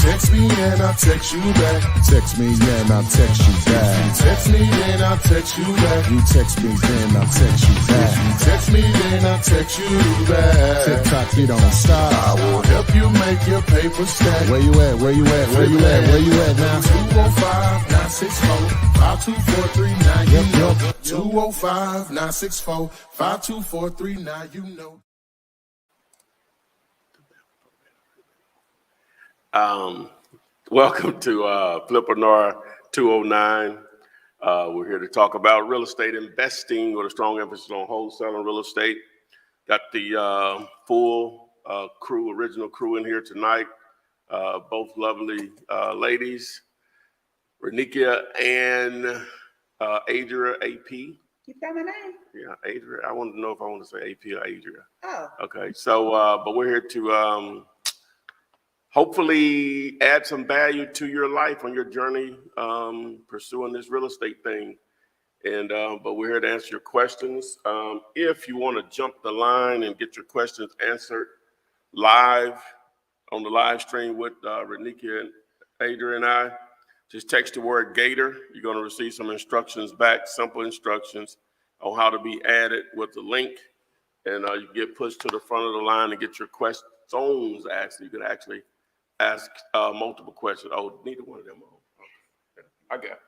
text me and I'll text you back. Text me and I'll text you back. Text me then I'll text you back. You text me then I'll text you back. Text me then I'll text you back. TikTok, you don't stop. I will help you make your paper stack. Where you at? Where you at? Where you at? Where you at now? 205-964-5243. You know. 205-964-5243. You know. Welcome to Flippinar 209. We're here to talk about real estate investing with a strong emphasis on wholesaling real estate. Got the full original crew in here tonight. Both lovely ladies, Renikia and Adria AP. You got my name? Yeah, Adria. I want to know if I want to say AP or Adria. Oh. Okay, so but we're here to hopefully add some value to your life on your journey pursuing this real estate thing. And but we're here to answer your questions. If you want to jump the line and get your questions answered live on the live stream with Renikia and Adria and I, just text the word Gator. You're going to receive some instructions back, simple instructions on how to be added with the link. And you get pushed to the front of the line and get your questions asked. You can actually ask multiple questions. Oh, neither one of them. Okay. I got it.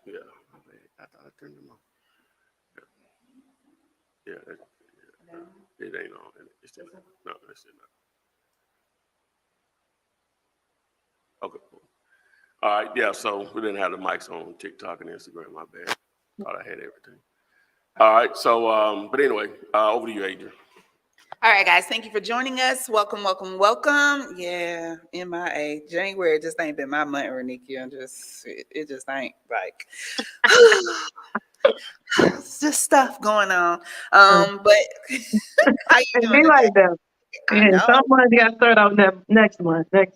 Yeah, I thought I turned them on. Yeah, it ain't on. It's still not. No, it's still not. Okay, cool. All right, yeah, so we didn't have the mics on TikTok and Instagram, my bad. Thought I had everything. All right, so, but anyway, over to you, Adrian. All right, guys, thank you for joining us. Welcome, welcome, welcome. Yeah, MIA. January just ain't been my month, Renikia. It just ain't like it's just stuff going on. But how you doing? Be like that. I know. Some months you gotta start out next month. Right.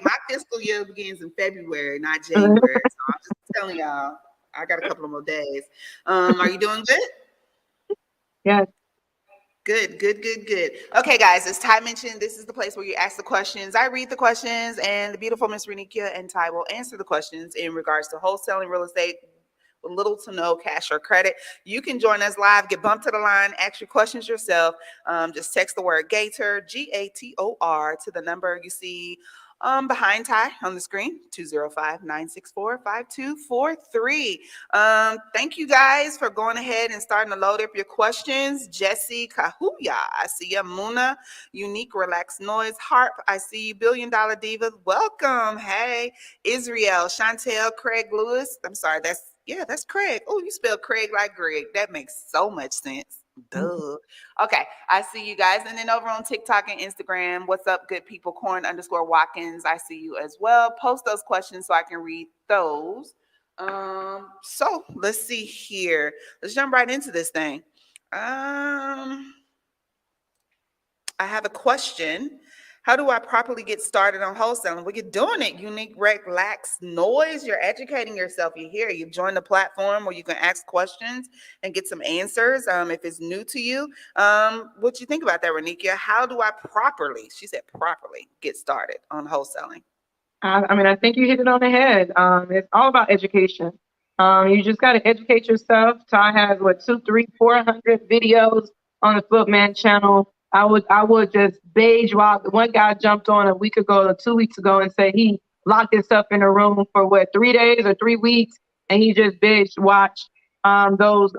My fiscal year begins in February, not January. So I'm just telling y'all, I got a couple of more days. Are you doing good? Yes. Good. Okay, guys, as Ty mentioned, this is the place where you ask the questions. I read the questions, and the beautiful Miss Renikia and Ty will answer the questions in regards to wholesaling real estate with little to no cash or credit. You can join us live, get bumped to the line, ask your questions yourself. Just text the word Gator, Gator, to the number you see behind Ty on the screen, 205-964-5243. Thank you guys for going ahead and starting to load up your questions. Jesse Kahuya, I see you. Muna, Unique Relaxed Noise. Harp, I see you. $1 Billion Diva, welcome. Hey, Israel, Chantel, Craig Lewis. I'm sorry, that's Craig. Oh, you spelled Craig like Greg. That makes so much sense. Duh. Okay, I see you guys. And then over on TikTok and Instagram, what's up, good people? Corn_Watkins, I see you as well. Post those questions so I can read those. So let's see here. Let's jump right into this thing. I have a question. How do I properly get started on wholesaling? Well, you're doing it. Unique Relaxed Noise. You're educating yourself. You're here. You've joined the platform where you can ask questions and get some answers. If it's new to you, what you think about that, Renikia? How do I properly, she said properly, get started on wholesaling? I think you hit it on the head. It's all about education. You just got to educate yourself. Ty has 200, 300, 400 videos on the Flipman channel. I would just binge watch. One guy jumped on a week ago or 2 weeks ago and said he locked himself in a room for 3 days or 3 weeks, and he just binge watched those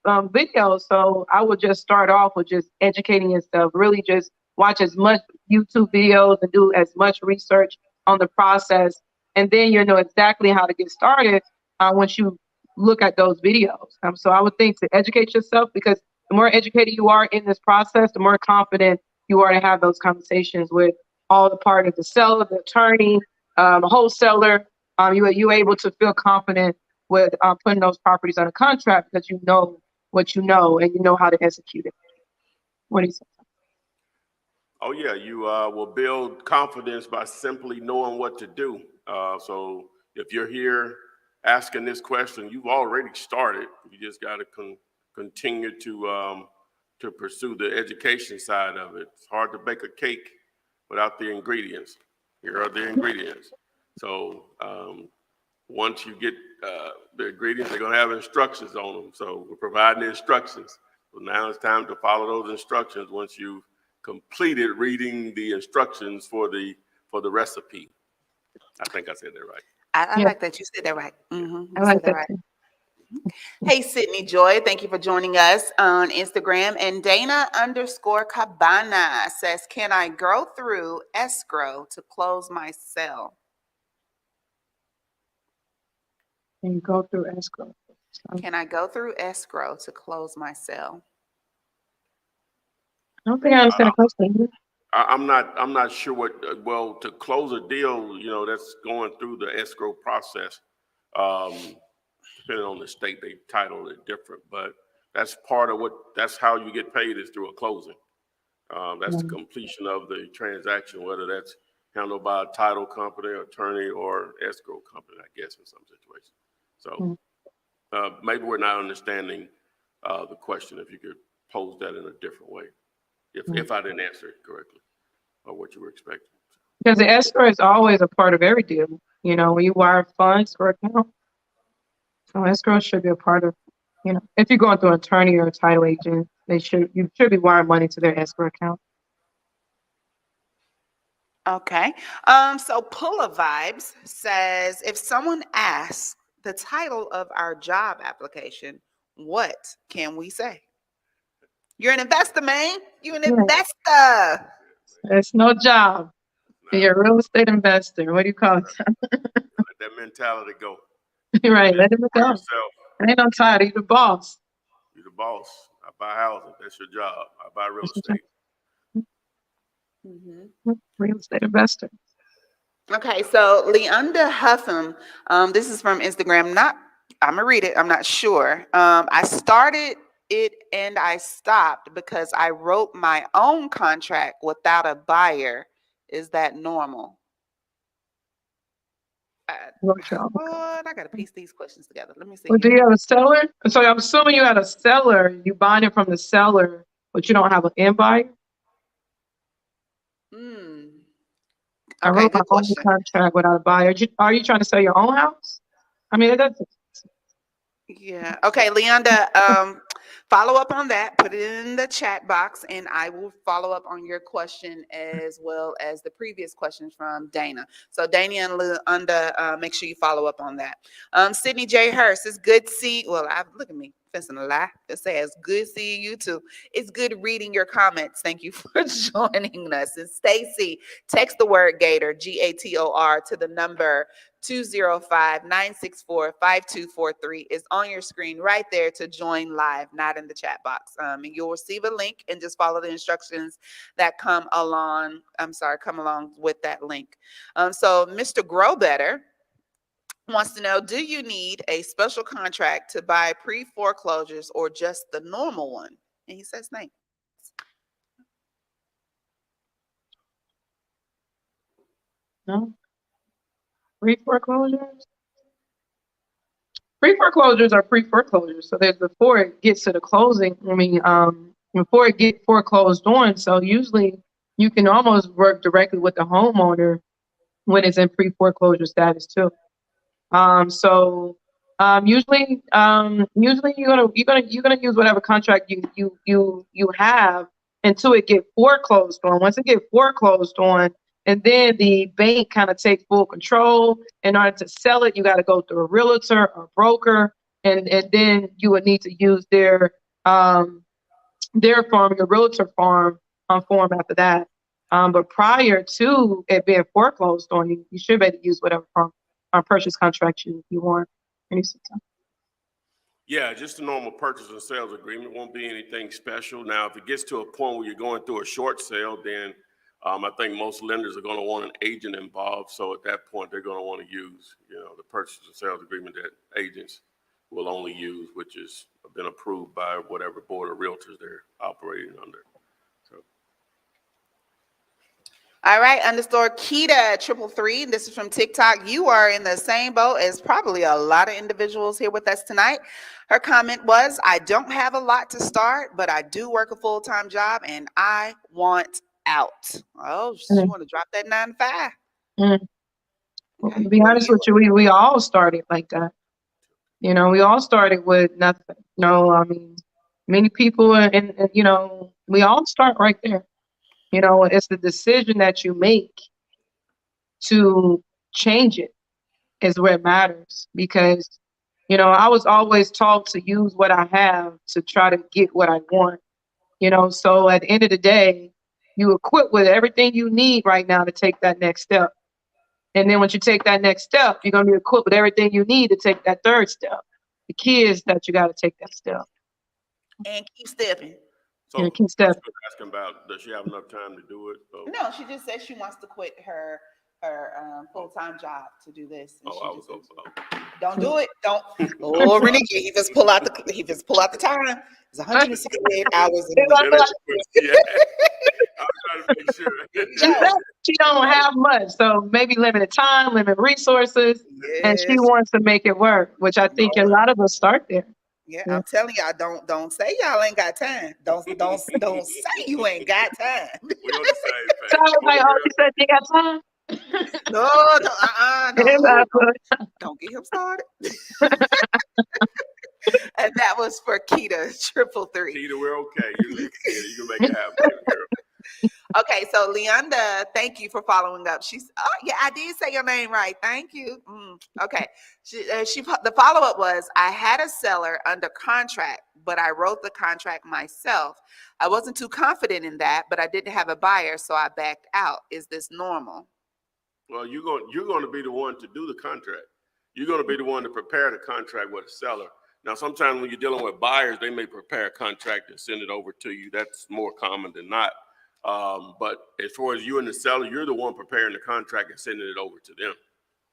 videos. So I would just start off with just educating yourself. Really, just watch as much YouTube videos and do as much research on the process, and then you know exactly how to get started once you look at those videos. So I would think to educate yourself, because the more educated you are in this process, the more confident you are to have those conversations with all the parties, the seller, the attorney, the wholesaler. You're able to feel confident with putting those properties on a contract because you know what you know and you know how to execute it. What do you say? Oh, yeah, you will build confidence by simply knowing what to do. So if you're here asking this question, you've already started. You just got to continue to pursue the education side of it. It's hard to bake a cake without the ingredients. Here are the ingredients. So once you get the ingredients, they're gonna have instructions on them. So we're providing the instructions. So now it's time to follow those instructions once you've completed reading the instructions for the recipe. I think I said that right. I Yeah. like that. You said that right. I You like said that that right. too. Hey, Sydney Joy, thank you for joining us on Instagram. And Dana_Cabana says, can I go through escrow to close my sale? And go through escrow. So, Can I go through escrow to close my sale? I don't think I understand the question. I'm not sure what, well, to close a deal, you know, that's going through the escrow process. Depending on the state, they title it different, but that's part of that's how you get paid is through a closing. That's the completion of the transaction, whether that's handled by a title company, attorney, or escrow company, I guess, in some situations. So maybe we're not understanding the question. If you could pose that in a different way, if I didn't answer it correctly, or what you were expecting. Because the escrow is always a part of every deal. You know, when you wire funds for account, so escrow should be a part of. You know, if you're going through an attorney or a title agent, you should be wiring money to their escrow account. Okay. So Pulla Vibes says, if someone asks the title of our job application, what can we say? You're an investor, man. You're an Yeah. investor. It's no job. You're a real estate investor. What do you call it? Let that mentality go. Right. Let it For go. yourself. It ain't no title. You're the boss. You're the boss. I buy houses. That's your job. I buy real estate. Real estate investor. Okay, so Leanda Huffam, this is from Instagram. I'm gonna read it. I'm not sure. I started it and I stopped because I wrote my own contract without a buyer. Is that normal? Lord, I gotta piece these questions together. Let me see. Well, do you have a seller? So I'm assuming you had a seller. You buying it from the seller, but you don't have an end buyer. I Okay, wrote my good own question. contract without a buyer. Are you trying to sell your own house? I mean, it doesn't. Yeah. Okay, Leanda, follow up on that. Put it in the chat box, and I will follow up on your question as well as the previous questions from Dana. So Dana and Leanda, make sure you follow up on that. Sydney J. Hurst, it's good to see. Well, look at me. Fessing a lie. It says good seeing you too. It's good reading your comments. Thank you for joining us. And Stacy, text the word Gator, GATOR, to the number 205-964-5243 is on your screen right there to join live, not in the chat box. And you'll receive a link and just follow the instructions that come along with that link. So Mr. Grow Better wants to know, do you need a special contract to buy pre-foreclosures or just the normal one? And he says, thanks. No. Pre-foreclosures? Pre-foreclosures are pre-foreclosures. So there's before it gets to the closing. I mean, before it gets foreclosed on. So usually you can almost work directly with the homeowner when it's in pre-foreclosure status too. Usually you're gonna use whatever contract you have until it get foreclosed on. Once it get foreclosed on, and then the bank kind of takes full control. In order to sell it, you got to go through a realtor or broker, and then you would need to use their farm, your realtor farm form after that. But prior to it being foreclosed on, you should be able to use whatever farm purchase contract you want. Yeah, just a normal purchase and sales agreement. Won't be anything special. Now, if it gets to a point where you're going through a short sale, then I think most lenders are going to want an agent involved. So at that point, they're going to want to use, the purchase and sales agreement that agents will only use, which has been approved by whatever board of realtors they're operating under. So. All right, _Kita 333. This is from TikTok. You are in the same boat as probably a lot of individuals here with us tonight. Her comment was, I don't have a lot to start, but I do work a full-time job and I want out. Oh, she Mm. want to drop that 9 to 5. Mm. Okay. To be What do honest you? with you, we all started like that. You know, we all started with nothing. No, I mean, many people, and you know, we all start right there. You know, it's the decision that you make to change it is where it matters. Because, you know, I was always taught to use what I have to try to get what I want. You know, so at the end of the day, you equip with everything you need right now to take that next step. And then once you take that next step, you're gonna be equipped with everything you need to take that third step. The key is that you got to take that step. And keep stepping. So You keep I stepping. was asking about, does she have enough time to do it? So, No, she just said she wants to quit her full-time job to do this. And oh, she I just was said, don't do it. Don't. Oh, Renee, he just pull out the time. It's 168 hours in a week. yeah, that's the question. Yeah. I was trying to make sure. She said she don't have much, so maybe limited time, limited resources, and she Yes. wants to make it work, which I think a lot of us start there. Yeah, Yeah. I'm telling y'all, don't say y'all ain't got time. Don't say you ain't got time. We on the same page. So I was like, oh, you said you got time? No, It's no. all good. Don't get him started. And that was for Keita 333. Keita, we're okay. You can make it happen, baby girl. Okay, so Leonda, thank you for following up. She's, oh yeah, I did say your name right. Thank you. Okay, the follow up was, I had a seller under contract, but I wrote the contract myself. I wasn't too confident in that, but I didn't have a buyer, so I backed out. Is this normal? Well, you're going to be the one to do the contract. You're going to be the one to prepare the contract with the seller. Now, sometimes when you're dealing with buyers, they may prepare a contract and send it over to you. That's more common than not. But as far as you and the seller, you're the one preparing the contract and sending it over to them.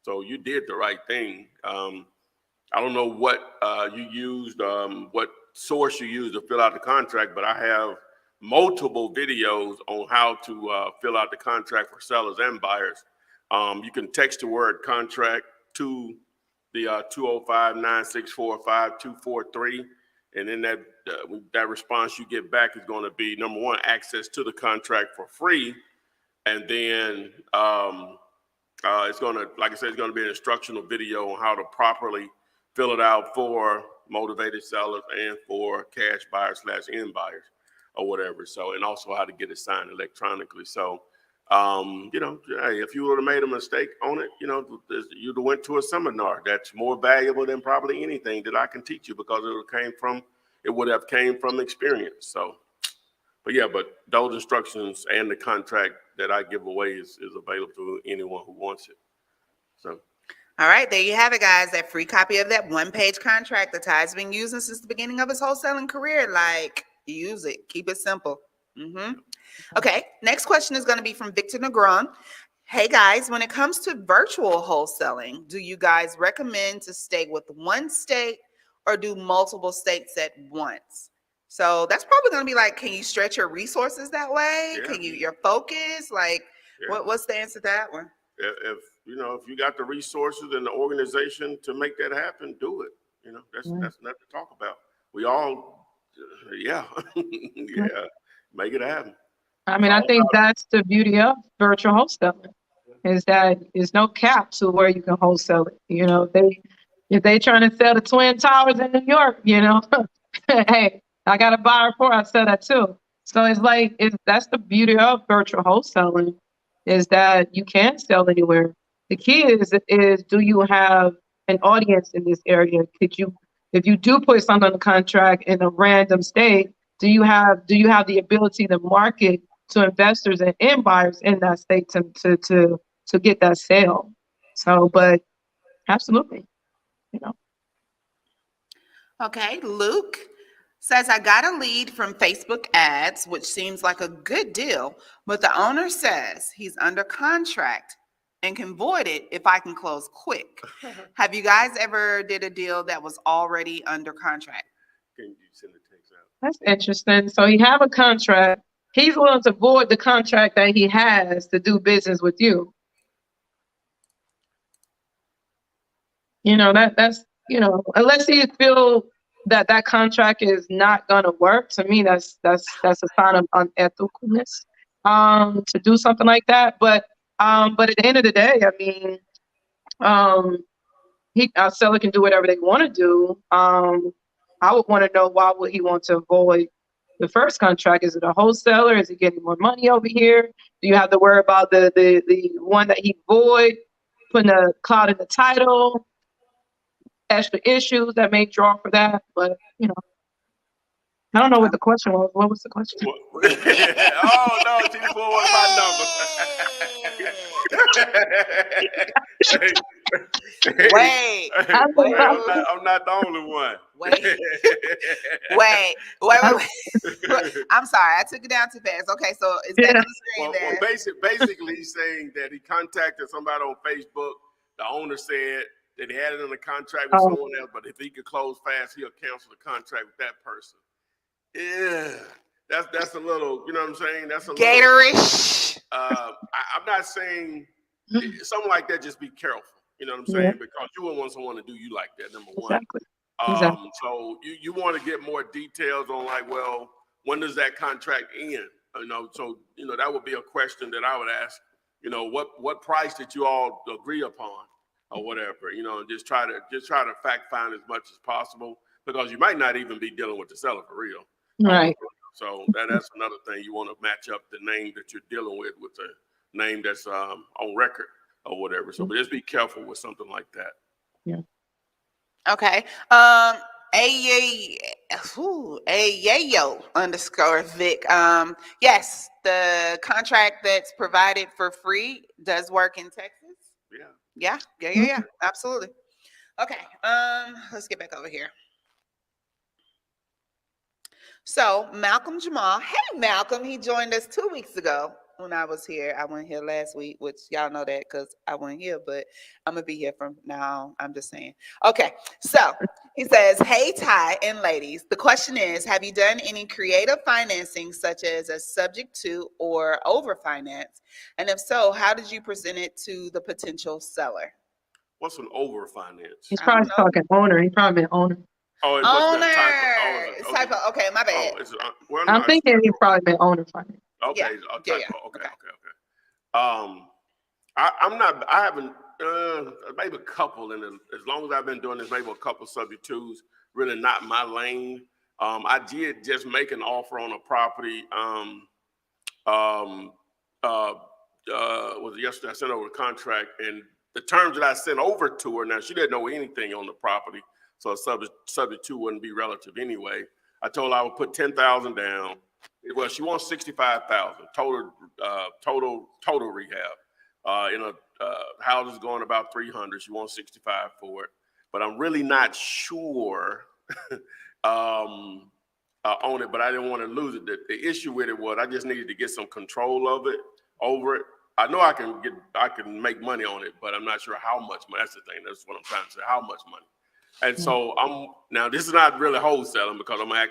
So you did the right thing. I don't know what you used, what source you used to fill out the contract, but I have multiple videos on how to fill out the contract for sellers and buyers. You can text the word contract to the 205-964-5243. And then that response you get back is going to be, number one, access to the contract for free. And then it's going to, like I said, it's going to be an instructional video on how to properly fill it out for motivated sellers and for cash buyers / end buyers or whatever. So, and also how to get it signed electronically. So, you know, hey, if you would have made a mistake on it, you know, you'd have went to a seminar that's more valuable than probably anything that I can teach you, because it would have came from experience. So, but yeah, but those instructions and the contract that I give away is available to anyone who wants it. So. All right, there you have it, guys. That free copy of that one-page contract that Ty's been using since the beginning of his wholesaling career. Like, use it. Keep it simple. Okay, next question is going to be from Victor Negron. Hey guys, when it comes to virtual wholesaling, do you guys recommend to stay with one state or do multiple states at once? So that's probably going to be like, can you stretch your resources that way? Yeah. Can you, your focus? Like, Yeah. what's the answer to that one? If you know, if you got the resources and the organization to make that happen, do it. You know, that's nothing to talk about. We all, yeah, make it happen. I mean, I think that's the beauty of virtual wholesaling, is that there's no cap to where you can wholesale it. You know, if they trying to sell the Twin Towers in New York, you know, hey, I got a buyer for it, I sell that too. So it's like, that's the beauty of virtual wholesaling, is that you can sell anywhere. The key is do you have an audience in this area? If you do put something on the contract in a random state, do you have the ability to market to investors and end buyers in that state to get that sale? So, but absolutely, you know. Okay, Luke says, I got a lead from Facebook ads, which seems like a good deal, but the owner says he's under contract and can void it if I can close quick. Have you guys ever did a deal that was already under contract? Can you send the text out? That's interesting. So he have a contract. He's willing to void the contract that he has to do business with you. You know, that's, you know, unless he feel that contract is not gonna work, to me, that's a sign of unethicalness. to do something like that. But at the end of the day, I mean, a seller can do whatever they want to do. I would want to know, why would he want to avoid the first contract? Is it a wholesaler? Is he getting more money over here? Do you have to worry about the one that he void, putting a cloud in the title, extra issues that may draw for that? But I don't know what the question was. What was the question? Oh no, T4 was my number. Wait. I'm not the only one. Wait. I'm sorry, I took it down too fast. Okay, so it's back on the screen there. Basically, he's saying that he contacted somebody on Facebook. The owner said that he had it in a contract with someone else, but if he could close fast, he'll cancel the contract with that person. Yeah, that's a little, you know what I'm saying? That's a Gatorish. I'm not saying something like that. Just be careful. You know what I'm saying? Because you wouldn't want someone to do you like that. Number one. Exactly. So you want to get more details on, like, well, when does that contract end? So that would be a question that I would ask. What price did you all agree upon, or whatever? And just try to fact find as much as possible, because you might not even be dealing with the seller for real. Right. So that's another thing. You want to match up the name that you're dealing with the name that's on record or whatever. So but just be careful with something like that. Yeah. Okay. _Vic. Yes, the contract that's provided for free does work in Texas. Yeah. Absolutely. Okay. Let's get back over here. So Malcolm Jamal, hey Malcolm, he joined us 2 weeks ago when I was here. I wasn't here last week, which y'all know that because I wasn't here, but I'm gonna be here from now on. I'm just saying. Okay, so he says, hey Ty and ladies, the question is, have you done any creative financing such as a subject to or over finance? And if so, how did you present it to the potential seller? What's an over finance? He's probably talking owner. He probably meant owner. Oh, it must be a typo. It's typo. Okay, my bad. I'm thinking he probably meant owner finance. Okay, typo. Okay. I'm not. I haven't. Maybe a couple, and as long as I've been doing this, maybe a couple subject twos. Really not my lane. I did just make an offer on a property. Was it yesterday? I sent over the contract, and the terms that I sent over to her. Now she didn't know anything on the property. So a subject to wouldn't be relative anyway. I told her I would put $10,000 down. Well, she wants $65,000 total rehab. House is going about $300. She wants $65,000 for it, but I'm really not sure on it. But I didn't want to lose it. The issue with it was I just needed to get some control of it over it. I know I can make money on it, but I'm not sure how much money. That's the thing. That's what I'm trying to say. How much money? And so now this is not really wholesaling because I'm gonna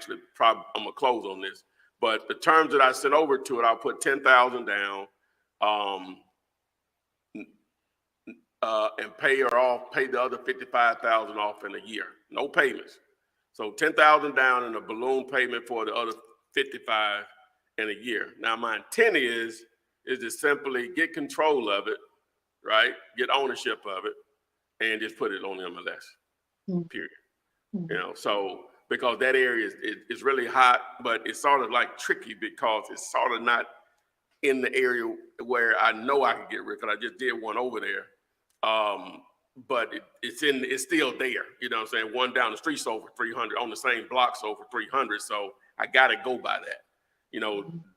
close on this. But the terms that I sent over to it, I'll put $10,000 down, and pay her off, pay the other $55,000 off in a year. No payments. So $10,000 down and a balloon payment for the other $55,000 in a year. Now my intent is to simply get control of it, right? Get ownership of it, and just put it on the MLS. Period. So because that area is really hot, but it's sort of like tricky because it's sort of not in the area where I know I can get rid of. I just did one over there, but it's still there. You know what I'm saying? One down the street sold for $300 on the same block sold for $300. So I got to go by that.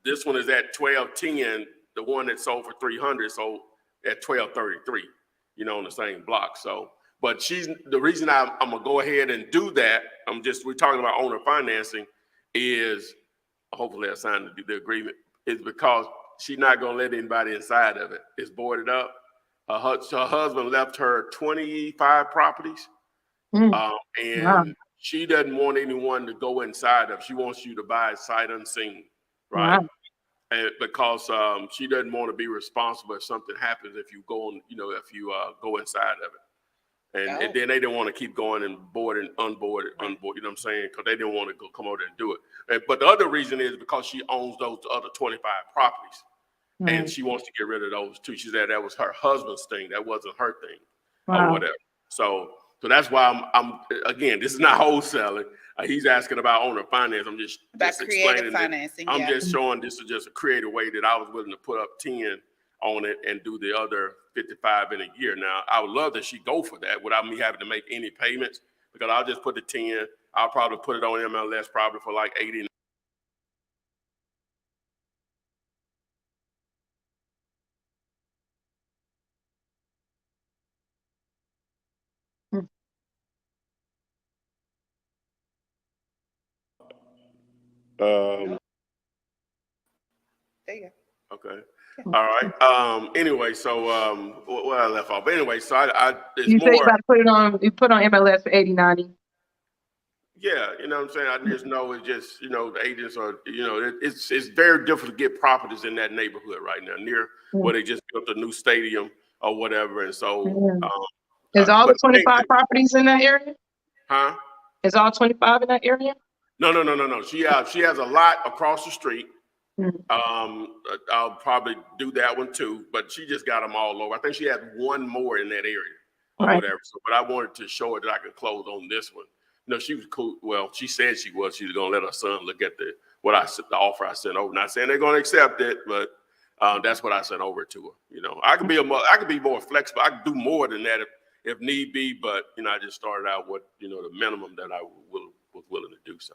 This one is at $1,210. The one that sold for $300 sold at $1,233. On the same block. So. But the reason I'm gonna go ahead and do that. We're talking about owner financing is hopefully I signed the agreement is because she's not gonna let anybody inside of it. It's boarded up. Her husband left her 25 properties, and she doesn't want anyone to go inside of. She wants you to buy it sight unseen, right? Wow. And because she doesn't want to be responsible if something happens if you go on, go inside of it. And then they didn't want to keep going and board and unboard, you know what I'm saying? Because they didn't want to come over there and do it. But the other reason is because she owns those other 25 properties. and she wants to get rid of those too. She said that was her husband's thing. That wasn't her thing or Wow. whatever. So that's why I'm again, this is not wholesaling. He's asking about owner finance. I'm just creative explaining that. financing. I'm Yeah. just showing this is just a creative way that I was willing to put up 10 on it and do the other 55 in a year. Now, I would love that she go for that without me having to make any payments, because I'll just put the 10. I'll probably put it on MLS probably for like 80. There you go. Okay. All right. Anyway, so what I left off. But anyway, so I it's You say you more. got to put it on. You put on MLS for 80, 90. Yeah, you know what I'm saying? I just know it's just, the agents are, it's very difficult to get properties in that neighborhood right now, near where they just built a new stadium or whatever. And so, Is all the but 25 properties in that area? huh? Is all 25 in that area? No. She has a lot across the street. I'll probably do that one too, but she just got them all over. I think she had one more in that area or whatever. So, but I wanted to show her that I could close on this one. She was cool. Well, she said she was going to let her son look at the offer I sent over. Not saying they're going to accept it, but that's what I sent over to her. I could be more flexible. I could do more than that if need be. But I just started out with the minimum that I was willing to do. So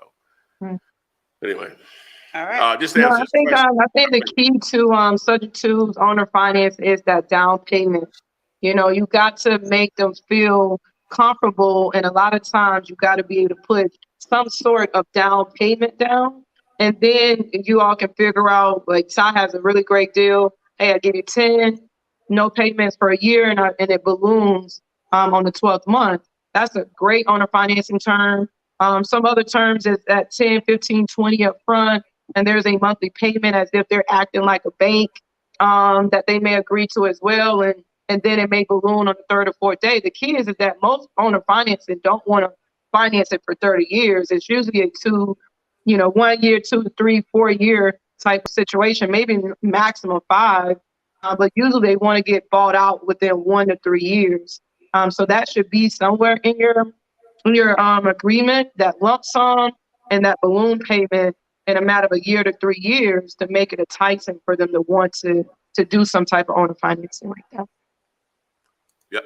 anyway, all right. Just No, answer I think the key to subject to owner finance is that down payment. You got to make them feel comfortable, and a lot of times you got to be able to put some sort of down payment down, and then you all can figure out, like, Ty has a really great deal. Hey, I give you 10, no payments for a year, and it balloons on the 12th month. That's a great owner financing term. Some other terms is at 10, 15, 20 up front, and there's a monthly payment as if they're acting like a bank that they may agree to as well, and then it may balloon on the third or fourth day. The key is that most owner financing don't want to finance it for 30 years. It's usually a 1 year, 2 to 3, 4 year type of situation, maybe maximum 5. But usually they want to get bought out within 1 to 3 years. So that should be somewhere in your agreement, that lump sum and that balloon payment in a matter of a year to 3 years, to make it enticing for them to want to do some type of owner financing like that. Yep.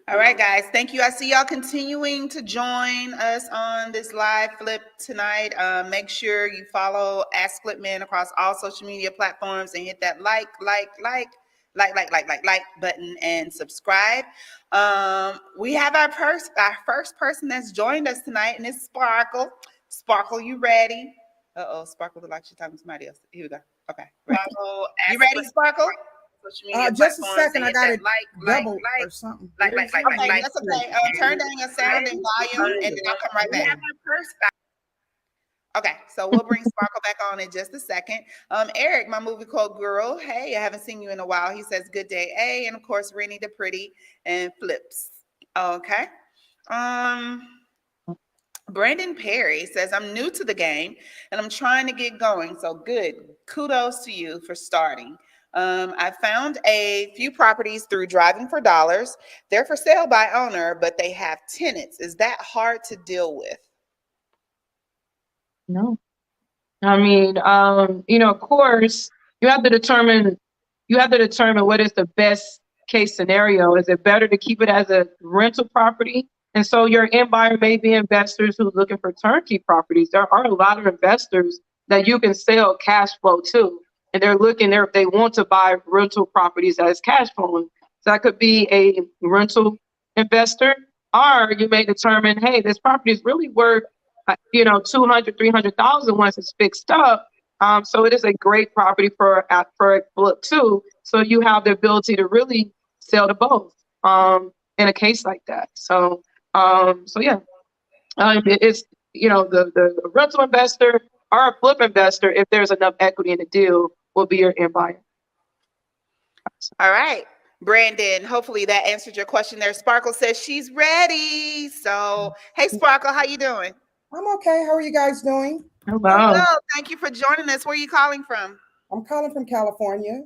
All right, guys. Thank you. I see y'all continuing to join us on this live flip tonight. Make sure you follow Ask Flipman across all social media platforms and hit that like button and subscribe. We have our first person that's joined us tonight, and it's Sparkle. Sparkle, you ready? Sparkle look like she's talking to somebody else. Here we go. Okay. Sparkle, you ready, Sparkle? Just a second, I got it double or something. Okay, that's okay. Turn down your sound and volume, and then I'll come right back. Okay, so we'll bring Sparkle back on in just a second. Eric, my movie quote guru. Hey, I haven't seen you in a while. He says, "Good day, A," and of course, Rennie the Pretty and Flips. Okay. Brandon Perry says, "I'm new to the game and I'm trying to get going. So good. Kudos to you for starting. I found a few properties through Driving for Dollars. They're for sale by owner, but they have tenants. Is that hard to deal with?" No. I mean, of course, you have to determine what is the best case scenario. Is it better to keep it as a rental property? And so your end buyer may be investors who's looking for turnkey properties. There are a lot of investors that you can sell cash flow to, and they want to buy rental properties as cash flowing. So that could be a rental investor, or you may determine, hey, this property is really worth, 200, 300,000 once it's fixed up. So it is a great property for a flip too. So you have the ability to really sell to both in a case like that. So yeah, it's the rental investor or a flip investor, if there's enough equity in the deal, will be your end buyer. All right, Brandon, hopefully that answered your question there. Sparkle says she's ready. So, hey, Sparkle, how you doing? I'm okay. How are you guys doing? Hello. Hello. Thank you for joining us. Where are you calling from? I'm calling from California.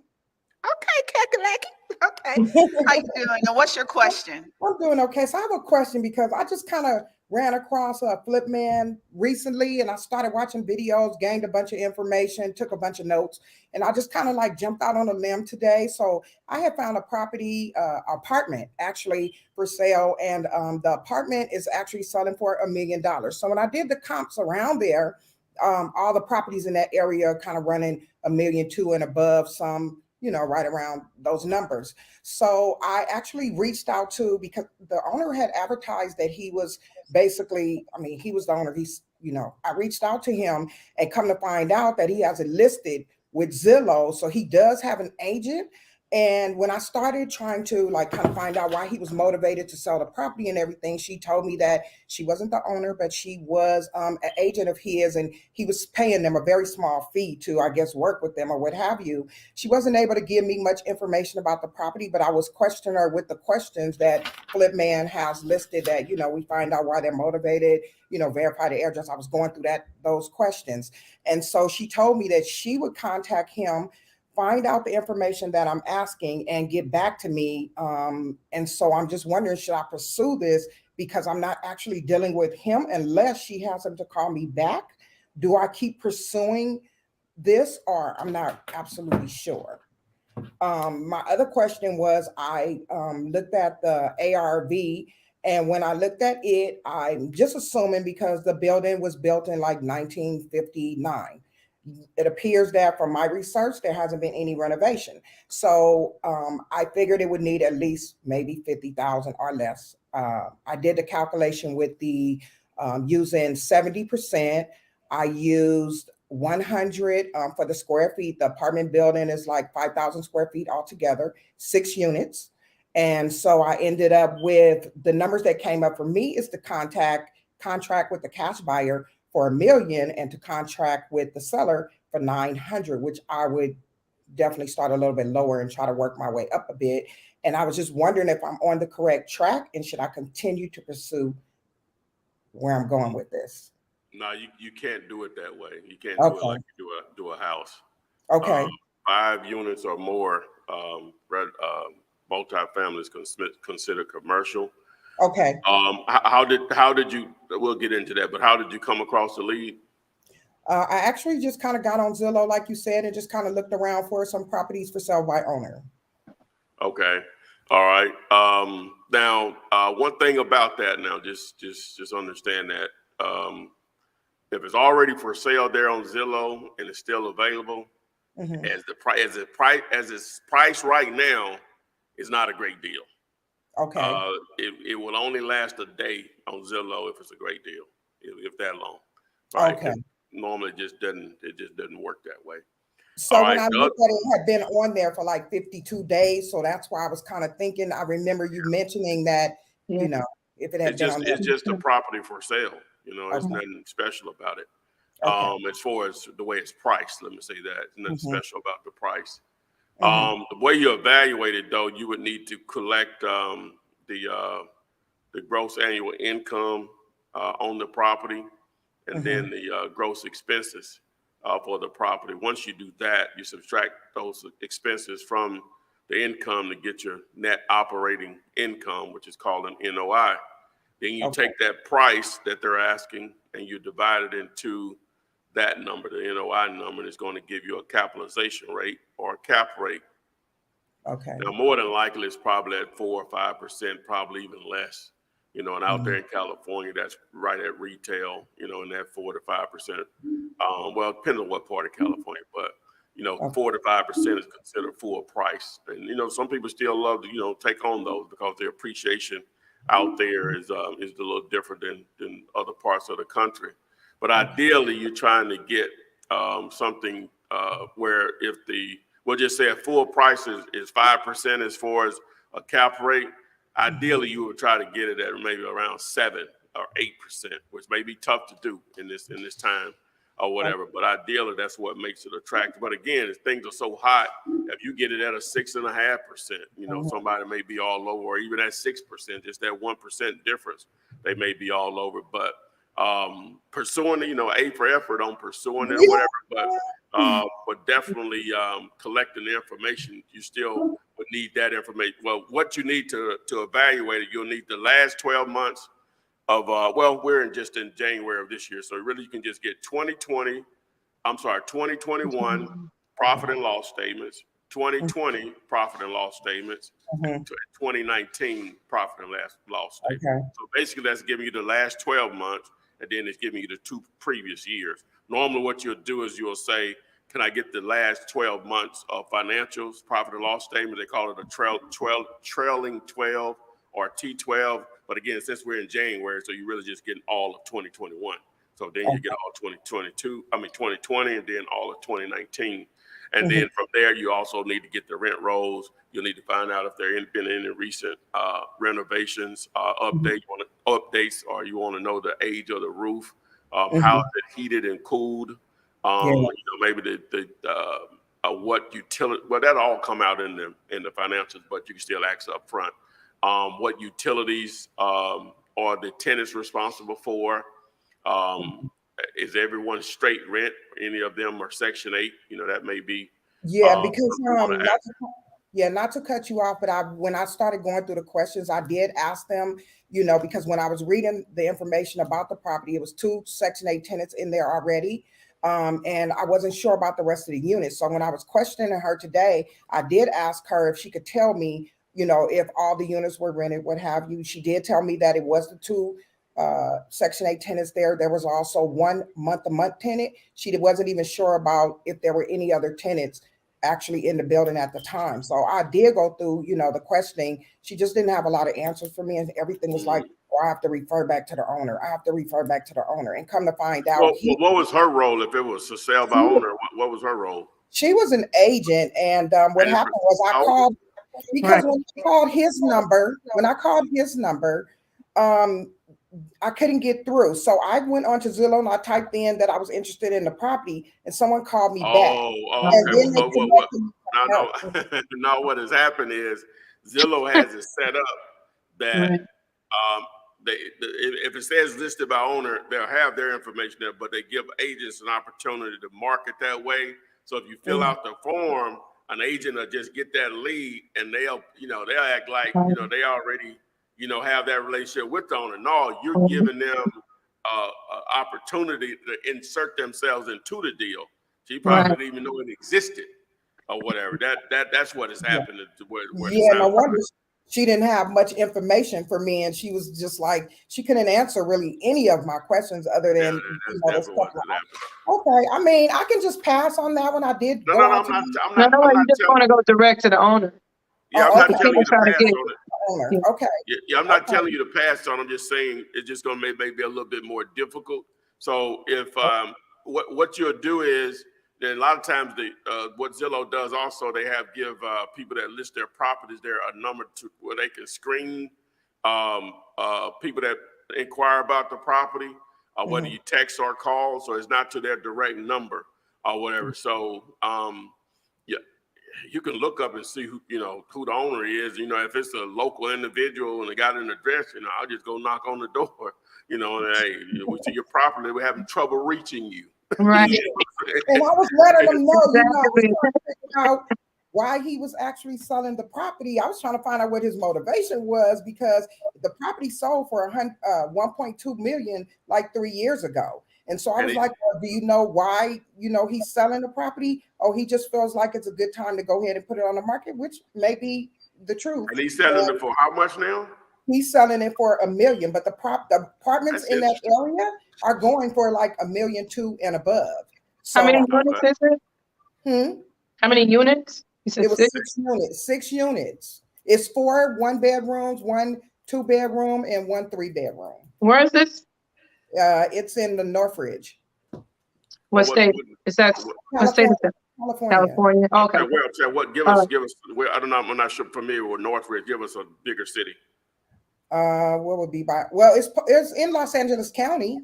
Okay, Kakalaki. Okay. How you doing? And what's your question? I'm doing okay. So I have a question because I just kind of ran across a Flipman recently and I started watching videos, gained a bunch of information, took a bunch of notes, and I just kind of like jumped out on a limb today. So I had found a property, apartment actually for sale, and the apartment is actually selling for $1 million. So when I did the comps around there, all the properties in that area are kind of running 1.2 million and above, some, you know, right around those numbers. So I actually reached out to, because the owner had advertised that he was basically, I mean, he was the owner. He's, you know, I reached out to him and come to find out that he has it listed with Zillow. So he does have an agent. And when I started trying to like kind of find out why he was motivated to sell the property and everything, she told me that she wasn't the owner, but she was an agent of his, and he was paying them a very small fee to, I guess, work with them or what have you. She wasn't able to give me much information about the property, but I was questioning her with the questions that Flipman has listed that, you know, we find out why they're motivated, you know, verify the address. I was going through those questions. And so she told me that she would contact him, find out the information that I'm asking, and get back to me. And so I'm just wondering, should I pursue this? Because I'm not actually dealing with him unless she has him to call me back. Do I keep pursuing this, or I'm not absolutely sure? My other question was, I looked at the ARV, and when I looked at it, I'm just assuming because the building was built in like 1959. It appears that from my research, there hasn't been any renovation. So I figured it would need at least maybe 50,000 or less. I did the calculation with the using 70%. I used 100 for the square feet. The apartment building is like 5,000 square feet altogether, 6 units. And so I ended up with the numbers that came up for me is to contract with the cash buyer for $1 million and to contract with the seller for 900, which I would definitely start a little bit lower and try to work my way up a bit. And I was just wondering if I'm on the correct track and should I continue to pursue where I'm going with this? No, you can't do it that way. You can't do it Okay. like you do a house. Okay. 5 units or more, multi-families considered commercial. Okay. How did you? We'll get into that, but how did you come across the lead? I actually just kind of got on Zillow, like you said, and just kind of looked around for some properties for sale by owner. Okay, all right. Now, one thing about that, now, just understand that if it's already for sale there on Zillow and it's still available, Mm-hmm. as it's priced right now, it's not a great deal. Okay. It will only last a day on Zillow if it's a great deal, if that long. Right? Okay. Normally it just doesn't work that way. So All when right, I looked at it, it had been on there for like 52 days. So that's why I was kind of thinking, I remember you mentioning that, you know, if it had been on there. It's just a property for sale. You know, it's Okay. nothing special about it. Okay. As far as the way it's priced, let me say that. It's nothing Mm-hmm. special about the price. Mm-hmm. The way you evaluate it, though, you would need to collect the gross annual income on the property, and Mm-hmm. then the gross expenses for the property. Once you do that, you subtract those expenses from the income to get your net operating income, which is called an NOI. Then you Okay. take that price that they're asking and you divide it into that number, the NOI number, and it's going to give you a capitalization rate or a cap rate. Okay. Now, more than likely, it's probably at 4 or 5%, probably even less. You know, and out there in California, that's right at retail, you know, in that 4 to 5%. Well, it depends on what part of California, but, you know, 4 to 5% is considered full price. And, you know, some people still love to, you know, take on those because their appreciation out there is a little different than other parts of the country. But ideally, you're trying to get something where we'll just say a full price is 5% as far as a cap rate. Ideally, you would try to get it at maybe around 7 or 8%, which may be tough to do in this time or whatever. But ideally, that's what makes it attractive. But again, if things are so hot, if you get it at a 6.5%, you know, somebody may be all over, or even at 6%, just that 1% difference, they may be all over. But pursuing, you know, A for effort on pursuing it or whatever. But definitely collecting the information, you still would need that information. Well, what you need to evaluate it, you'll need the last 12 months of, well, we're just in January of this year. So really you can just get 2021 profit and loss statements, 2020 profit and loss statements, and 2019 profit and loss statements. Okay. So basically that's giving you the last 12 months, and then it's giving you the 2 previous years. Normally what you'll do is you'll say, can I get the last 12 months of financials, profit and loss statement? They call it a trailing 12 or T12. But again, since we're in January, so you're really just getting all of 2021. So then you get all 2020, and then all of 2019. And then from there, you also need to get the rent rolls. You'll need to find out if there have been any recent renovations, updates, or you want to know the age of the roof, how is it heated and cooled, maybe the what utility. Well, that'll all come out in the financials, but you can still ask up front. What utilities are the tenants responsible for? Is everyone straight rent? Any of them are Section 8? That may be. Yeah, because not to cut you off, but when I started going through the questions, I did ask them, because when I was reading the information about the property, it was 2 Section 8 tenants in there already. And I wasn't sure about the rest of the units. So when I was questioning her today, I did ask her if she could tell me, if all the units were rented, what have you. She did tell me that it was the 2 Section 8 tenants there. There was also 1 month-to-month tenant. She wasn't even sure about if there were any other tenants actually in the building at the time. So I did go through, the questioning. She just didn't have a lot of answers for me, and everything was like, I have to refer back to the owner. And come to find out. Well, what was her role if it was a sale by owner? What was her role? She was an agent, and what happened was I called, because when I called his number, I couldn't get through. So I went onto Zillow and I typed in that I was interested in the property, and someone called me back. Okay. Now what has happened is Zillow has it set up that if it says listed by owner, they'll have their information there, but they give agents an opportunity to market that way. So if you fill out the form, an agent will just get that lead, and they'll act like they already have that relationship with the owner. No, you're giving them opportunity to insert themselves into the deal. She probably didn't even know it existed or whatever. That's what has happened. No wonder she didn't have much information for me, and she was just like, she couldn't answer really any of my questions other than okay. I mean, I can just pass on that one. I did. You just want to go direct to the owner. Yeah, I'm not telling you to pass on it. Owner. Okay. Yeah, I'm not telling you to pass on. I'm just saying it's just going to maybe be a little bit more difficult. So if what you'll do is, then a lot of times what Zillow does also, they give people that list their properties there a number where they can screen people that inquire about the property, whether you text or call. So it's not to their direct number or whatever. So you can look up and see who the owner is. If it's a local individual and they got an address, I'll just go knock on the door. And hey, we see your property. We're having trouble reaching you. Right. And I was letting them know, I was trying to figure out why he was actually selling the property. I was trying to find out what his motivation was, because the property sold for $1.2 million like 3 years ago. And so I was like, well, do you know why, he's selling the property? Oh, he just feels like it's a good time to go ahead and put it on the market, which may be the truth. And he's selling it for how much now? He's selling it for $1 million, but the apartments in that area are going for like $1.2 million and above. So, how many units is it? How many units? You said it was 6 units. 6 units. It's 4 1-bedrooms, 1 2-bedroom, and 1 3-bedroom. Where is this? It's in the Northridge. What state is that? What state is that? California. Okay. What? Give us. I don't know. I'm not sure familiar with Northridge. Give us a bigger city. What would be by? Well, it's in Los Angeles County.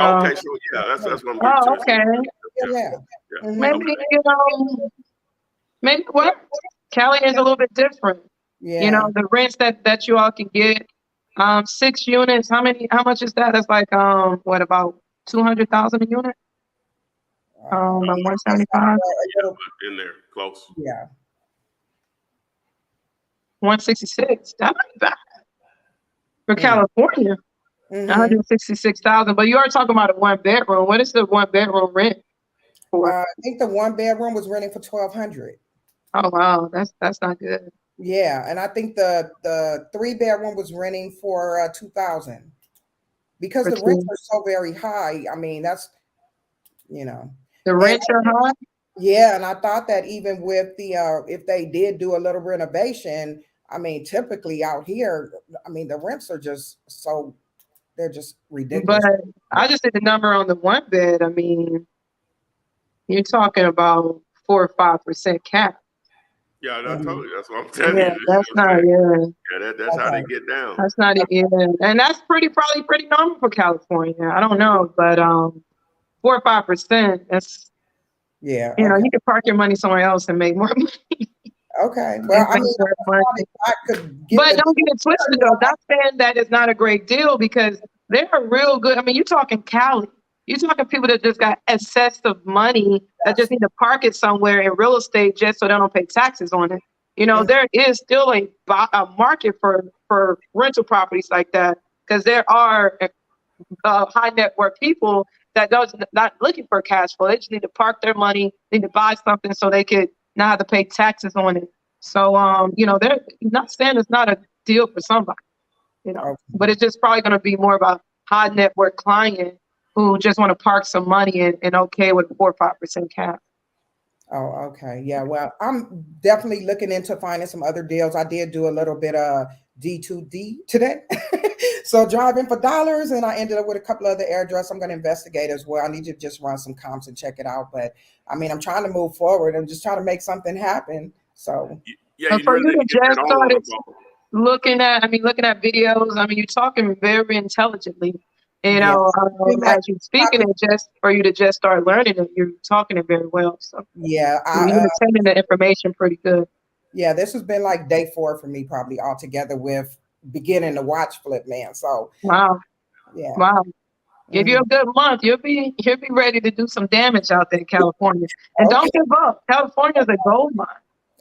Okay, so yeah, that's what I'm getting to. Okay. Yeah. Maybe maybe what? Cali is a little bit different. Yeah. The rents that you all can get. 6 units. How much is that? It's like about $200,000 a unit. About That's 175, a little, In there, close. yeah. 166. That ain't bad for Mm. California. Mhm. 166,000. But you are talking about a 1 bedroom. What is the 1 bedroom rent for? I think the 1 bedroom was renting for 1,200. Oh wow, that's not good. Yeah, and I think the 3 bedroom was renting for 2,000 because For the rents two. are so very high. I mean, that's you know, The and rents are high. yeah, and I thought that even with the if they did do a little renovation, I mean, typically out here, I mean, the rents are just so they're just But ridiculous. I just did the number on the 1 bed. I mean, you're talking about 4 or 5% cap. Yeah, I Mhm. told you. That's what I'm telling Yeah, you. You know that's what I'm not. saying? Yeah, Yeah, that's how they Okay. get down. that's not it. Yeah, and that's probably pretty normal for California. I don't know, but 4 or 5%. That's Yeah. you know, Okay. you could park your money somewhere else and make more money. Okay. And Well, I make mean, more I money. thought if I could get But the don't get it twisted though. Not saying that it's not a great deal because they're real good. I mean, you're talking Cali. You're talking people that just got excessive money that just need to park it somewhere in real estate just so they don't pay taxes on it. You know, Mhm. there is still a market for rental properties like that because there are high net worth people that does not looking for cash flow. They just need to park their money, need to buy something so they could not have to pay taxes on it. So you know, they're not saying it's not a deal for somebody, you know, Okay. but it's just probably gonna be more of a high net worth client who just want to park some money and okay with a 4 or 5% cap. Oh, okay. Yeah. Well, I'm definitely looking into finding some other deals. I did do a little bit of D2D today. So driving for dollars, and I ended up with a couple other airdrops I'm going to investigate as well. I need to just run some comps and check it out. But I mean, I'm trying to move forward. I'm just trying to make something happen. So Yeah, But you for really you need to to get just that all on the started ball. looking at videos, I mean, you're talking very intelligently. You yeah, know, been like as you're speaking it, just for you to just start learning it, you're talking it very well. So yeah, you're retaining the information pretty good. yeah, this has been like day 4 for me probably altogether with beginning to watch Flip Man. So Wow, yeah. wow. Give you Mhm. a good month, you'll be ready to do some damage out there in California. And Okay. don't give up. California is a gold mine.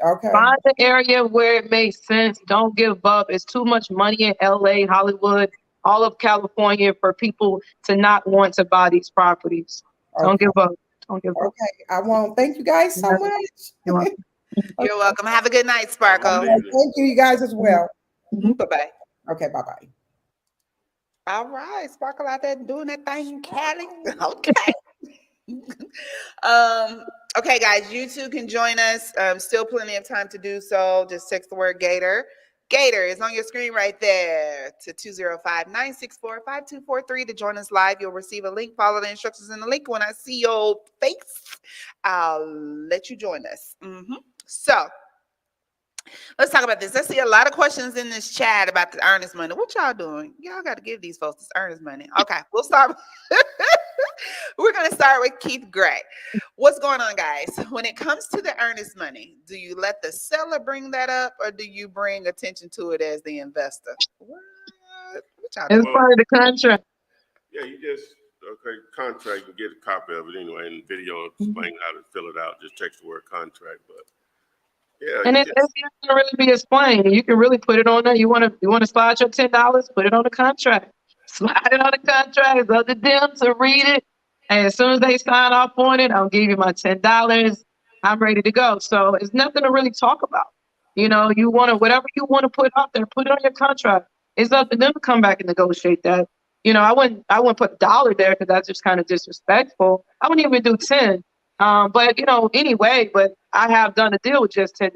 Okay. Find the area where it makes sense. Don't give up. It's too much money in LA, Hollywood, all of California for people to not want to buy these properties. Don't Okay. give up. Don't give up. Okay. I won't. Thank you guys so Yeah, much. you're welcome. You're welcome. Have a good night, Have a All good Sparkle. right. evening. Thank you, you guys as well. Mhm. Bye-bye. Okay. Bye bye. All right, Sparkle out there doing that thing in Cali. Okay. Okay, guys, you too can join us. Still plenty of time to do so. Just text the word Gator. Gator is on your screen right there to 205-964-5243 to join us live. You'll receive a link. Follow the instructions in the link. When I see your face, I'll let you join us. So let's talk about this. I see a lot of questions in this chat about the earnest money. What y'all doing? Y'all got to give these folks this earnest money. Okay, we'll start. We're going to start with Keith Gray. What's going on, guys? When it comes to the earnest money, do you let the seller bring that up or do you bring attention to it as the investor? What y'all It's doing? Well, part of the contract. yeah, you just contract. You get a copy of it anyway, and video explain how to fill it out. Just text the word contract, but yeah, And you it's just not gonna really be explained. You can really put it on there. You wanna slide your $10, put it on the contract. Slide it on the contract. Let the them to read it. And as soon as they sign off on it, I'll give you my $10. I'm ready to go. So it's nothing to really talk about. You know, you want to whatever you want to put out there, put it on your contract. It's up to them to come back and negotiate that. You know, I wouldn't put $1 there because that's just kind of disrespectful. I wouldn't even do 10. But you know, anyway, but I have done a deal with just $10.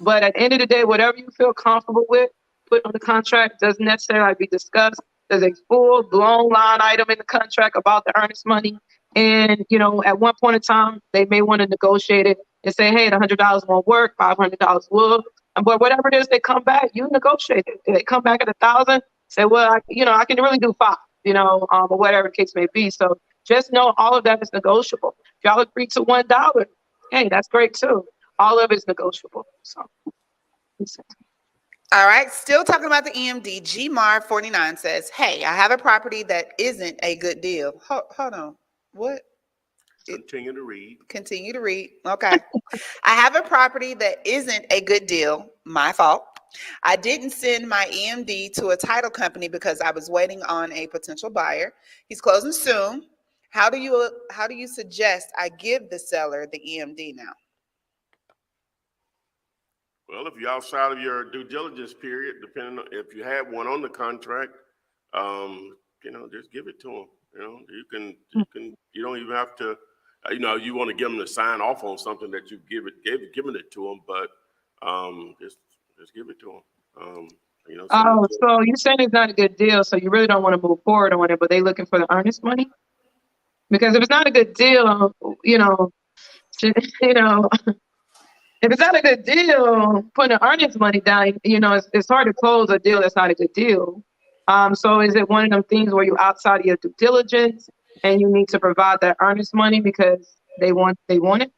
But at the end of the day, whatever you feel comfortable with, put on the contract. Doesn't necessarily be discussed. There's a full blown line item in the contract about the earnest money. And you know, at one point in time, they may want to negotiate it and say, "Hey, the $100 won't work. $500 will." But whatever it is, they come back. You negotiate it. If they come back at 1,000. Say, "Well, I can really do 5." Or whatever the case may be. So just know all of that is negotiable. If y'all agree to $1, hey, that's great too. All of it's negotiable. So All right, still talking about the EMD. GMAR49 says, hey, I have a property that isn't a good deal. Hold on. What? Continue to read. Continue to read. Okay. I have a property that isn't a good deal. My fault. I didn't send my EMD to a title company because I was waiting on a potential buyer. He's closing soon. How do you suggest I give the seller the EMD now? Well, if you're outside of your due diligence period, depending on if you have one on the contract, just give it to them. You don't even have to, you want to get them to sign off on something that you given it to them, but just give it to them. Oh, so you're saying it's not a good deal, so you really don't want to move forward on it, but they looking for the earnest money? Because if it's not a good deal, if it's not a good deal, putting the earnest money down, it's hard to close a deal that's not a good deal. So is it one of them things where you're outside of your due diligence and you need to provide that earnest money because they want it?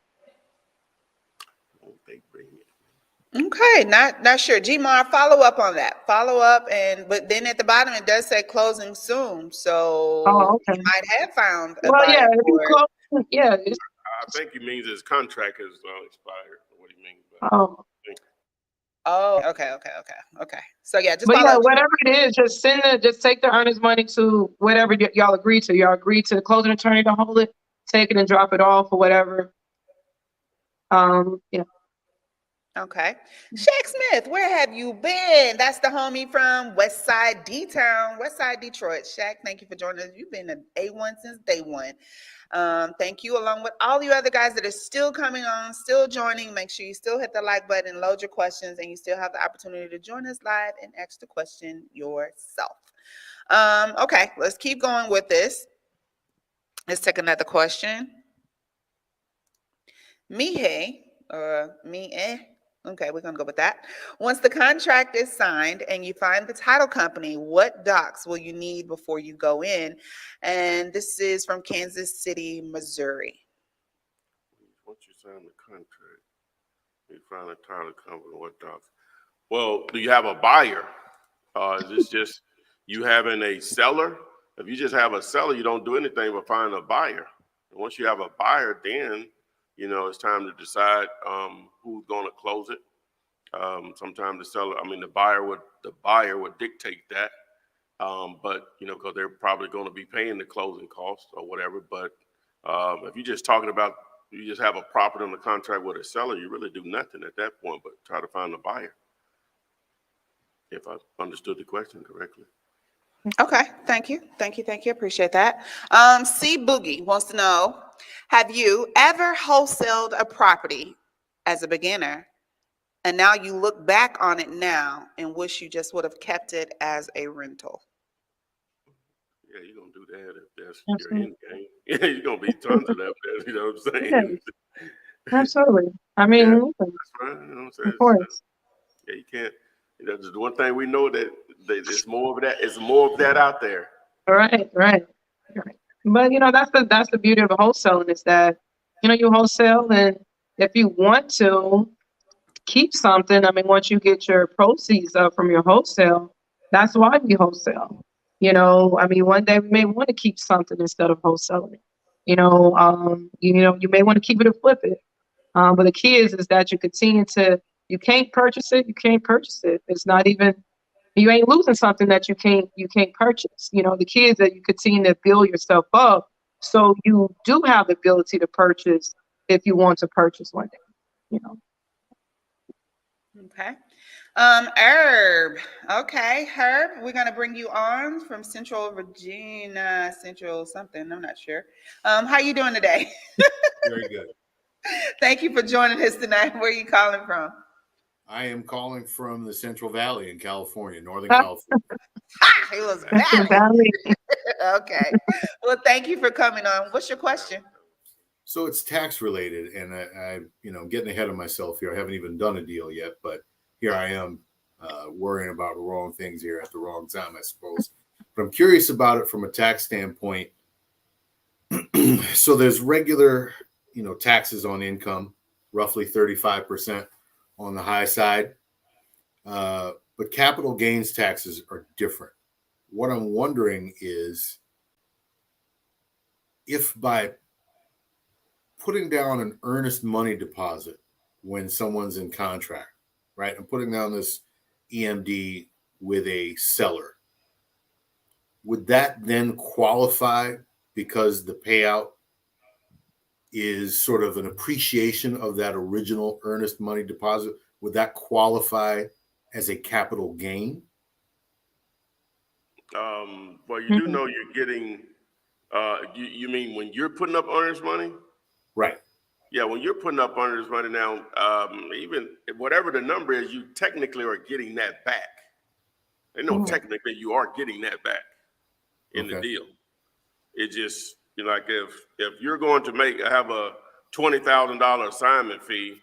Okay, not sure. Gmar, follow up on that. But then at the bottom it does say closing soon. So okay. You might have found a Well, buyer yeah, if you for it. close, yeah. I think he means his contract has expired. What do you mean? Oh, okay. So yeah, just But follow. yeah, whatever it is, just take the earnest money to whatever y'all agree to. Y'all agree to the closing attorney to hold it, take it and drop it off or whatever. Yeah. Okay. Shaq Smith, where have you been? That's the homie from West Side D-Town, West Side Detroit. Shaq, thank you for joining us. You've been an A1 since day one. Thank you, along with all you other guys that are still coming on, still joining. Make sure you still hit the like button, load your questions, and you still have the opportunity to join us live and ask the question yourself. Okay, let's keep going with this. Let's take another question. Mihe, or Mie. Okay, we're going to go with that. Once the contract is signed and you find the title company, what docs will you need before you go in? And this is from Kansas City, Missouri. Once you sign the contract, you find a title company, what docs? Well, do you have a buyer? Is this just you having a seller? If you just have a seller, you don't do anything but find a buyer. And once you have a buyer, then it's time to decide who's going to close it. Sometimes the buyer would dictate that, but because they're probably going to be paying the closing costs or whatever. But if you're just talking about you just have a property on the contract with a seller, you really do nothing at that point but try to find a buyer. If I understood the question correctly. Okay, thank you. Appreciate that. C Boogie wants to know, have you ever wholesaled a property as a beginner and now you look back on it now and wish you just would have kept it as a rental? Yeah, you're going to do that if that's your end game. Yeah, you're going to be tons of that, you know what I'm saying? Yeah, absolutely. I mean, yeah, that's right. You know what I'm saying? Of course. Yeah, you can't. That's the one thing we know that there's more of that. It's more of that out there. Right. But that's the beauty of wholesaling is that you wholesale, and if you want to keep something, once you get your proceeds from your wholesale, that's why we wholesale. One day we may want to keep something instead of wholesaling. You may want to keep it and flip it. But the key is that you continue to. You can't purchase it. You can't purchase it. It's not even. You ain't losing something that you can't purchase. The key is that you continue to build yourself up so you do have the ability to purchase if you want to purchase one day. Okay. Herb. Okay, Herb, we're gonna bring you on from Central Virginia, Central something. I'm not sure. How you doing today? Very good. Thank you for joining us tonight. Where are you calling from? I am calling from the Central Valley in California, Northern California. It was Valley. Okay. Well, thank you for coming on. What's your question? So it's tax related, and I'm getting ahead of myself here. I haven't even done a deal yet, but here I am worrying about the wrong things here at the wrong time, I suppose. But I'm curious about it from a tax standpoint. So there's regular, taxes on income, roughly 35% on the high side. But capital gains taxes are different. What I'm wondering is if by putting down an earnest money deposit when someone's in contract, right? I'm putting down this EMD with a seller. Would that then qualify because the payout is sort of an appreciation of that original earnest money deposit? Would that qualify as a capital gain? Well, you do know you're getting, you mean when you're putting up earnest money? Right. Yeah, when you're putting up earnest money now, even whatever the number is, you technically are getting that back. And no, technically you are getting that back in the deal. It just, like if you're going to have a $20,000 assignment fee,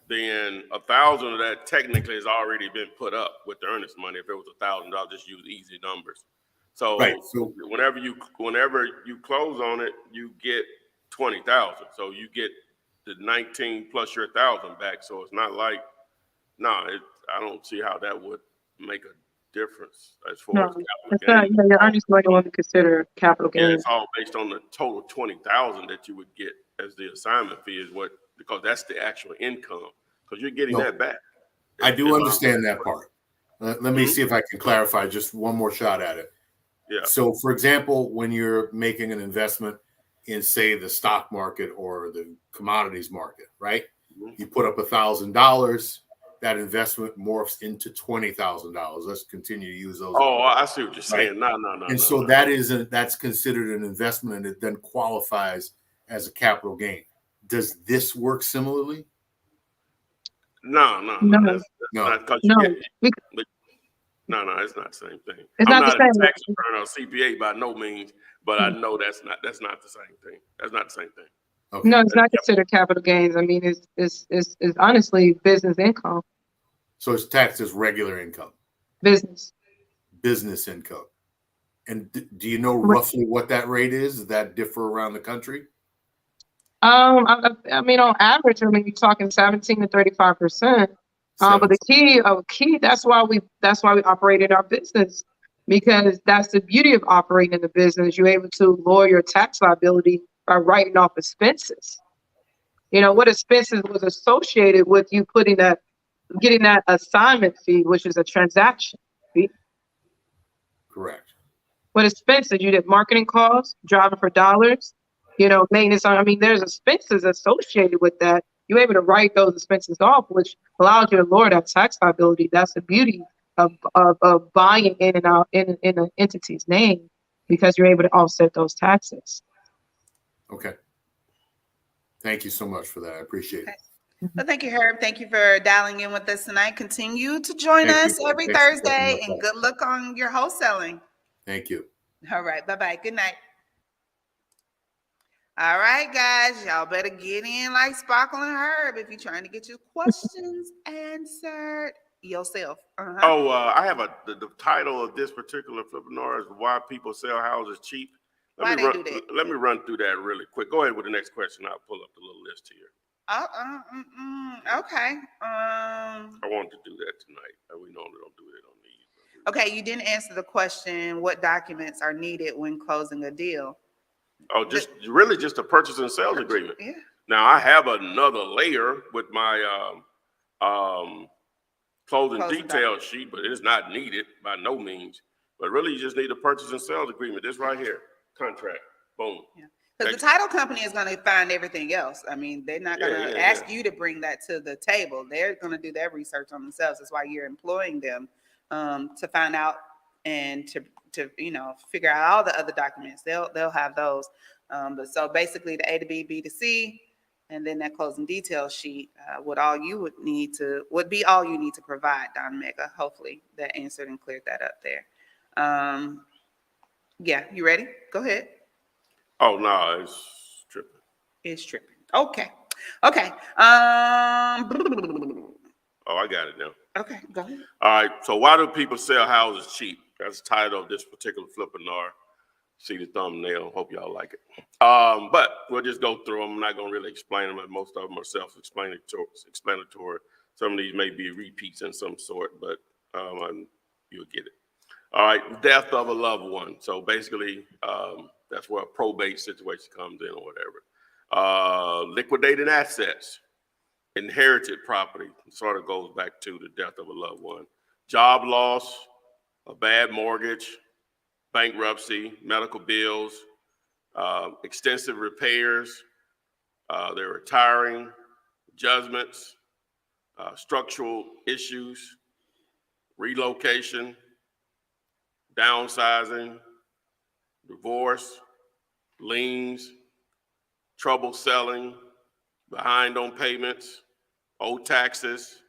then $1,000 of that technically has already been put up with the earnest money. If it was $1,000, just use easy numbers. So, So whenever you close on it, you get 20,000. So you get the 19 plus your 1,000 back. So it's not like, I don't see how that would make a difference as far as capital it's gain. not. Your earnings money won't be considered capital gain. Yeah, it's all based on the total 20,000 that you would get as the assignment fee because that's the actual income, because you're getting that back. I do understand that part. Let me see if I can clarify just one more shot at it. Yeah. So, for example, when you're making an investment in, say, the stock market or the commodities market, right? You put up $1,000. That investment morphs into $20,000. Let's continue to use those. Oh, I see what you're saying. No. And so that's considered an investment, and it then qualifies as a capital gain. Does this work similarly? No. That's not because it's not the same thing. It's I'm not not the a same. tax attorney or CPA by no means, but I know that's not the same thing. That's not the same thing. Okay. No, it's not considered capital gains. I mean, it's honestly business income. So it's taxed as regular income. Business Income. And do you know roughly what that rate is? Does that differ around the country? I mean, on average, you're talking 17 to 35%. But the key, that's why we operated our business, because that's the beauty of operating in the business. You're able to lower your tax liability by writing off expenses. What expenses was associated with you getting that assignment fee, which is a transaction fee. Correct. What expenses? You did marketing costs, driving for dollars, maintenance. There's expenses associated with that. You're able to write those expenses off, which allows you to lower that tax liability. That's the beauty of buying in and out in an entity's name, because you're able to offset those taxes. Okay. Thank you so much for that. I appreciate it. Well, thank you, Herb. Thank you for dialing in with us tonight. Continue to join us every Thursday, and good luck on your wholesaling. Thank you. All right. Bye-bye. Good night. All right, guys. Y'all better get in like Sparkle and Herb if you're trying to get your questions answered yourself. I have the title of this particular Flippinar is Why People Sell Houses Cheap. Let me run through that really quick. Go ahead with the next question. I'll pull up the little list here. Okay. I wanted to do that tonight. We normally don't do it on these. Okay, you didn't answer the question, what documents are needed when closing a deal? Oh, just a purchase and sales agreement. Yeah. Now, I have another layer with my closing detail sheet, but it is not needed by no means. But really, you just need a purchase and sales agreement. This right here, contract, boom. Yeah. Because the title company is going to find everything else. They're not going to ask you to bring that to the table. They're going to do their research on themselves. That's why you're employing them to find out and to figure out all the other documents. They'll have those. But so basically, the A to B, B to C, and then that closing detail sheet would be all you need to provide, Don Mega. Hopefully, that answered and cleared that up there. Yeah, you ready? Go ahead. Oh, no, it's tripping. It's tripping. Okay. Oh, I got it now. Okay, go ahead. All right. So why do people sell houses cheap? That's the title of this particular Flippinar. See the thumbnail. Hope y'all like it. But we'll just go through them. I'm not going to really explain them. Most of them are self-explanatory. Some of these may be repeats in some sort, but you'll get it. All right. Death of a loved one. So basically, that's where a probate situation comes in or whatever. liquidated assets, inherited property, sort of goes back to the death of a loved one, job loss, a bad mortgage, bankruptcy, medical bills, extensive repairs, they're retiring, judgments, structural issues, relocation, downsizing, divorce, liens, trouble selling, behind on payments, owe taxes,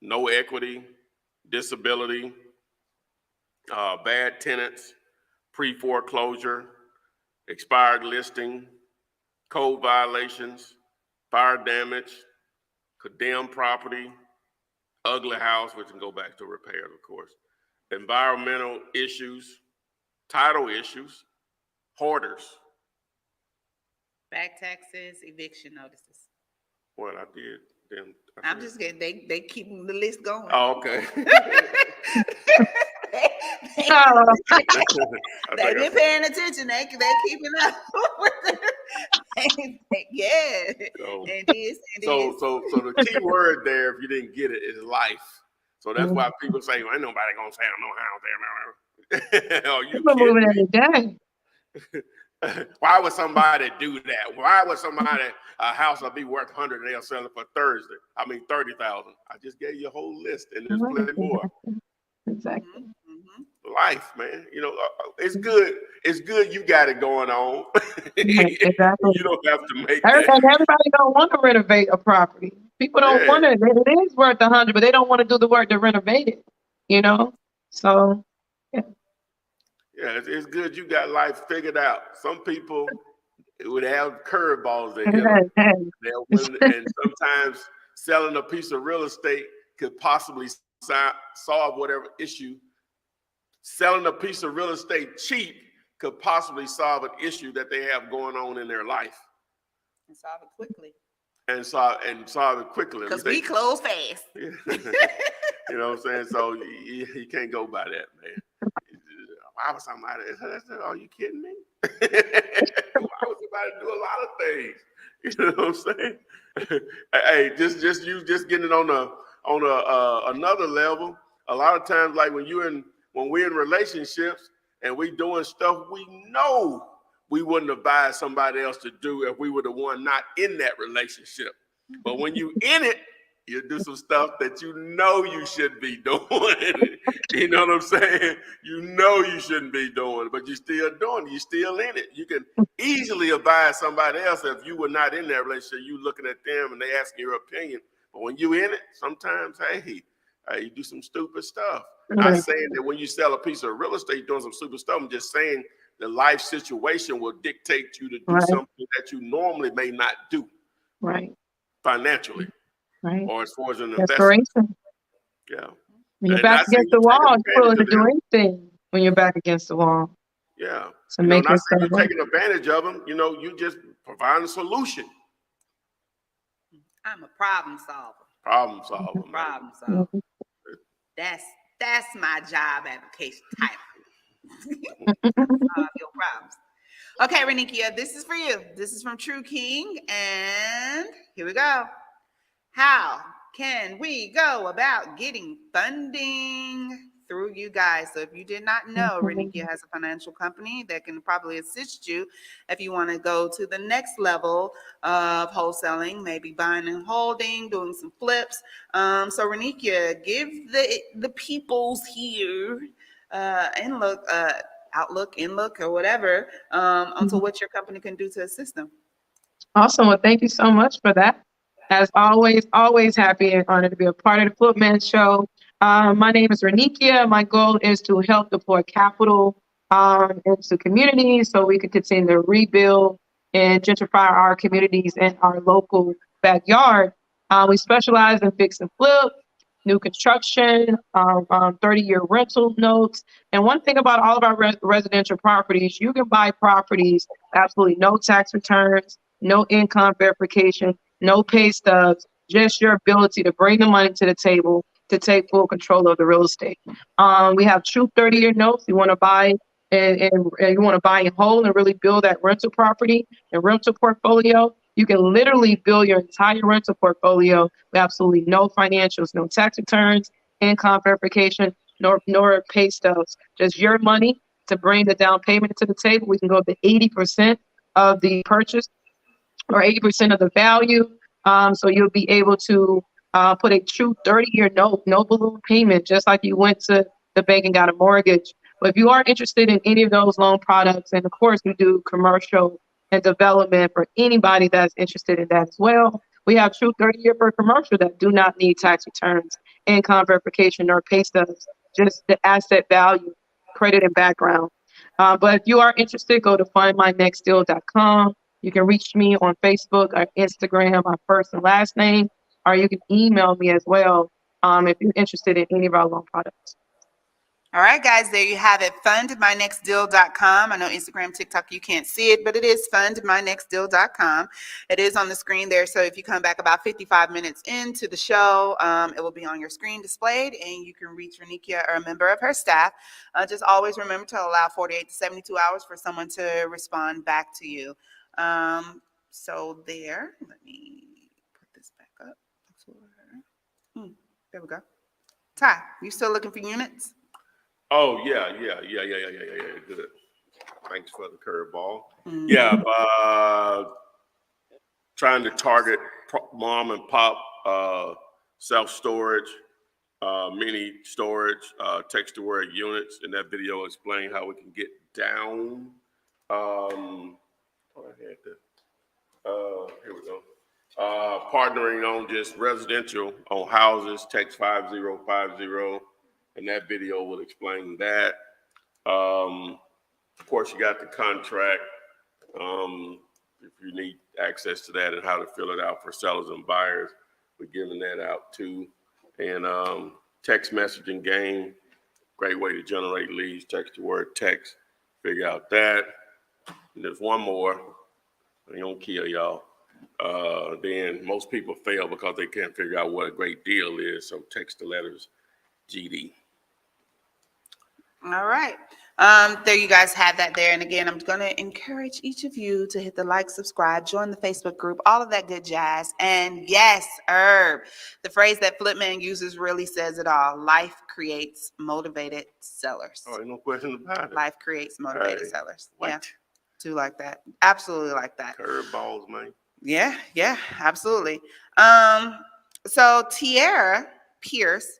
no equity, disability, bad tenants, pre-foreclosure, expired listing, code violations, fire damage, condemned property, ugly house, which can go back to repairs, of course, environmental issues, title issues, hoarders. Back taxes, eviction notices. What I did then. I'm just kidding. They keep the list going. Oh, okay. Oh, They've been paying attention. They keeping up with yeah. So, It is. so the key word there, if you didn't get it, is life. So that's why people say, well, ain't nobody gonna sell no house there. Oh, you people moving kidding every day. me? Why would somebody do that? Why would somebody a house will be worth 100 and they'll sell it for 30,000? I just gave you a whole list, and there's plenty more. Exactly. Life, man. You know, it's good. It's good you got it going on. Exactly. You don't have to make And that. everybody don't want to renovate a property. People don't want to. It is worth 100, but they don't want to do the work to renovate it. You know, so Yeah, it's good you got life figured out. Some people would have curveballs they hit them. And sometimes selling a piece of real estate could possibly solve whatever issue. Selling a piece of real estate cheap could possibly solve an issue that they have going on in their life. And solve it quickly. And solve it quickly. Because we close fast. You know what I'm saying? So you can't go by that, man. Why would somebody? Are you kidding me? Why would somebody do a lot of things? You know what I'm saying? Hey, just getting it on another level. A lot of times, like when we're in relationships and we doing stuff we know we wouldn't advise somebody else to do if we were the one not in that relationship. But when you in it, you do some stuff that you know you shouldn't be doing. You know what I'm saying? You know you shouldn't be doing, but you're still doing it. You're still in it. You can easily advise somebody else if you were not in that relationship. You looking at them and they asking your opinion. But when you in it, sometimes, hey, you do some stupid stuff. Not saying that when you sell a piece of real estate, doing some stupid stuff. I'm just saying the life situation will dictate you to do something that you normally may not do. Right. Financially. Right. Or as far as an investment. Desperation. Yeah. When you're back against the wall, you're willing to do anything when you're back against the wall. Yeah. To make not saying yourself you're taking advantage of them. You know, you just provide a solution. I'm a problem solver. Problem solver. Problem solver. That's my job application title. Solve your problems. Okay, Renikia, this is for you. This is from True King, and here we go. How can we go about getting funding through you guys? So if you did not know, Renikia has a financial company that can probably assist you if you want to go to the next level of wholesaling, maybe buying and holding, doing some flips. So Renikia, give the peoples here outlook, or whatever, onto what your company can do to assist them. Awesome. Well, thank you so much for that. As always happy and honored to be a part of the Flipman Show. My name is Renikia. My goal is to help deploy capital into communities so we can continue to rebuild and gentrify our communities and our local backyard. We specialize in fix and flip, new construction, 30-year rental notes. And one thing about all of our residential properties, you can buy properties, absolutely no tax returns, no income verification, no pay stubs, just your ability to bring the money to the table to take full control of the real estate. We have true 30-year notes. You want to buy and you want to buy in whole and really build that rental property and rental portfolio. You can literally build your entire rental portfolio with absolutely no financials, no tax returns, income verification, nor pay stubs. Just your money to bring the down payment to the table. We can go up to 80% of the purchase or 80% of the value. So you'll be able to put a true 30-year note, no balloon payment, just like you went to the bank and got a mortgage. But if you are interested in any of those loan products, and of course we do commercial and development for anybody that's interested in that as well. We have true 30-year for commercial that do not need tax returns, income verification, or pay stubs, just the asset value, credit, and background. But if you are interested, go to findmynextdeal.com. You can reach me on Facebook or Instagram, my first and last name, or you can email me as well if you're interested in any of our loan products. All right, guys, there you have it. Fundmynextdeal.com. I know Instagram, TikTok, you can't see it, but it is fundmynextdeal.com. It is on the screen there. So if you come back about 55 minutes into the show, it will be on your screen displayed, and you can reach Renikia or a member of her staff. Just always remember to allow 48 to 72 hours for someone to respond back to you. So there, let me put this back up. There we go. Ty, you still looking for units? Oh, yeah. Good. Thanks for the curveball. Yeah, trying to target mom and pop self-storage, mini storage, text-to-word units. In that video, explain how we can get down. Here we go. Partnering on just residential on houses, text 5050. And that video will explain that. Of course, you got the contract. If you need access to that and how to fill it out for sellers and buyers, we're giving that out too. And text messaging game, great way to generate leads, text to word text, figure out that. And there's one more, I don't kill y'all. Then most people fail because they can't figure out what a great deal is. So text the letters GD. All right. There you guys have that there. And again, I'm going to encourage each of you to hit the like, subscribe, join the Facebook group, all of that good jazz. And yes, Herb, the phrase that Flipman uses really says it all. Life creates motivated sellers. Oh, no question about it. Life creates motivated sellers. What? Yeah. Do like that. Absolutely like that. Curveballs, man. Yeah, absolutely. So Tierra Pierce,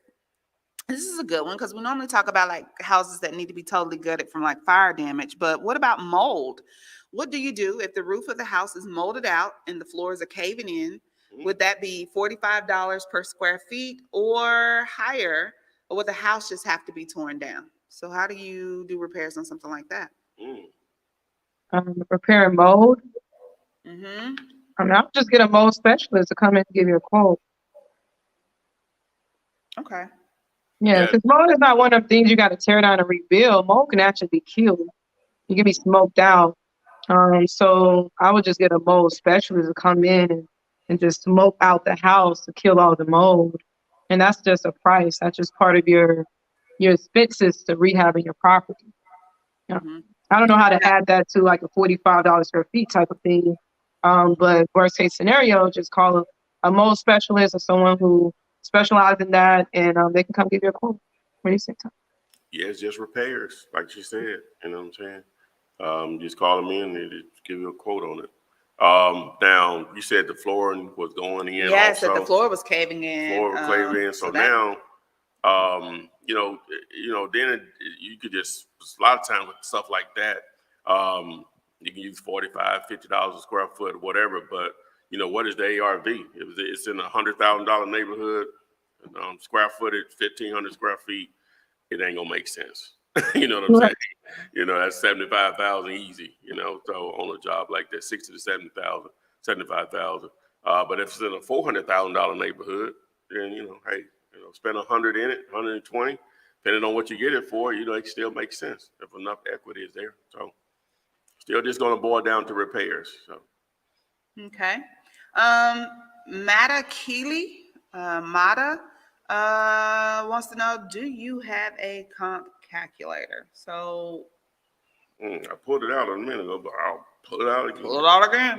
this is a good one because we normally talk about like houses that need to be totally gutted from like fire damage, but what about mold? What do you do if the roof of the house is molded out and the floors are caving in? Would that be $45 per square feet or higher, or would the house just have to be torn down? So how do you do repairs on something like that? Repair mold. Mm-hmm. I'll just get a mold specialist to come in and give you a quote. Okay. Yeah, because mold is not one of the things you got to tear down and rebuild. Mold can actually be killed. You can be smoked out. So I would just get a mold specialist to come in and just smoke out the house to kill all the mold. And that's just a price. That's just part of your expenses to rehabbing your property. Yeah. Mm-hmm. I don't know how to add that to like a $45 square feet type of thing. But worst case scenario, just call a mold specialist or someone who specializes in that, and they can come give you a quote. What do you say, Tom? Yeah, it's just repairs, like you said. You know what I'm saying? Just call them in and just give you a quote on it. Now, you said the flooring was going in. Yes, also. that the floor was caving in. Floor was caving in. So now, then you could just, a lot of times with stuff like that, you can use $45, $50 a square foot, whatever. But, what is the ARV? If it's in a $100,000 neighborhood, square footage, 1,500 square feet, it ain't going to make sense. You know what I'm saying? That's 75,000 easy, so on a job like that, 60 to 70,000, 75,000. But if it's in a $400,000 neighborhood, then, spend 100 in it, 120, depending on what you get it for, it still makes sense if enough equity is there. So still just going to boil down to repairs. So. Okay. Mata Keeley, Mata wants to know, do you have a comp calculator? So I pulled it out a minute ago, but Pull it out again. Pull it out again.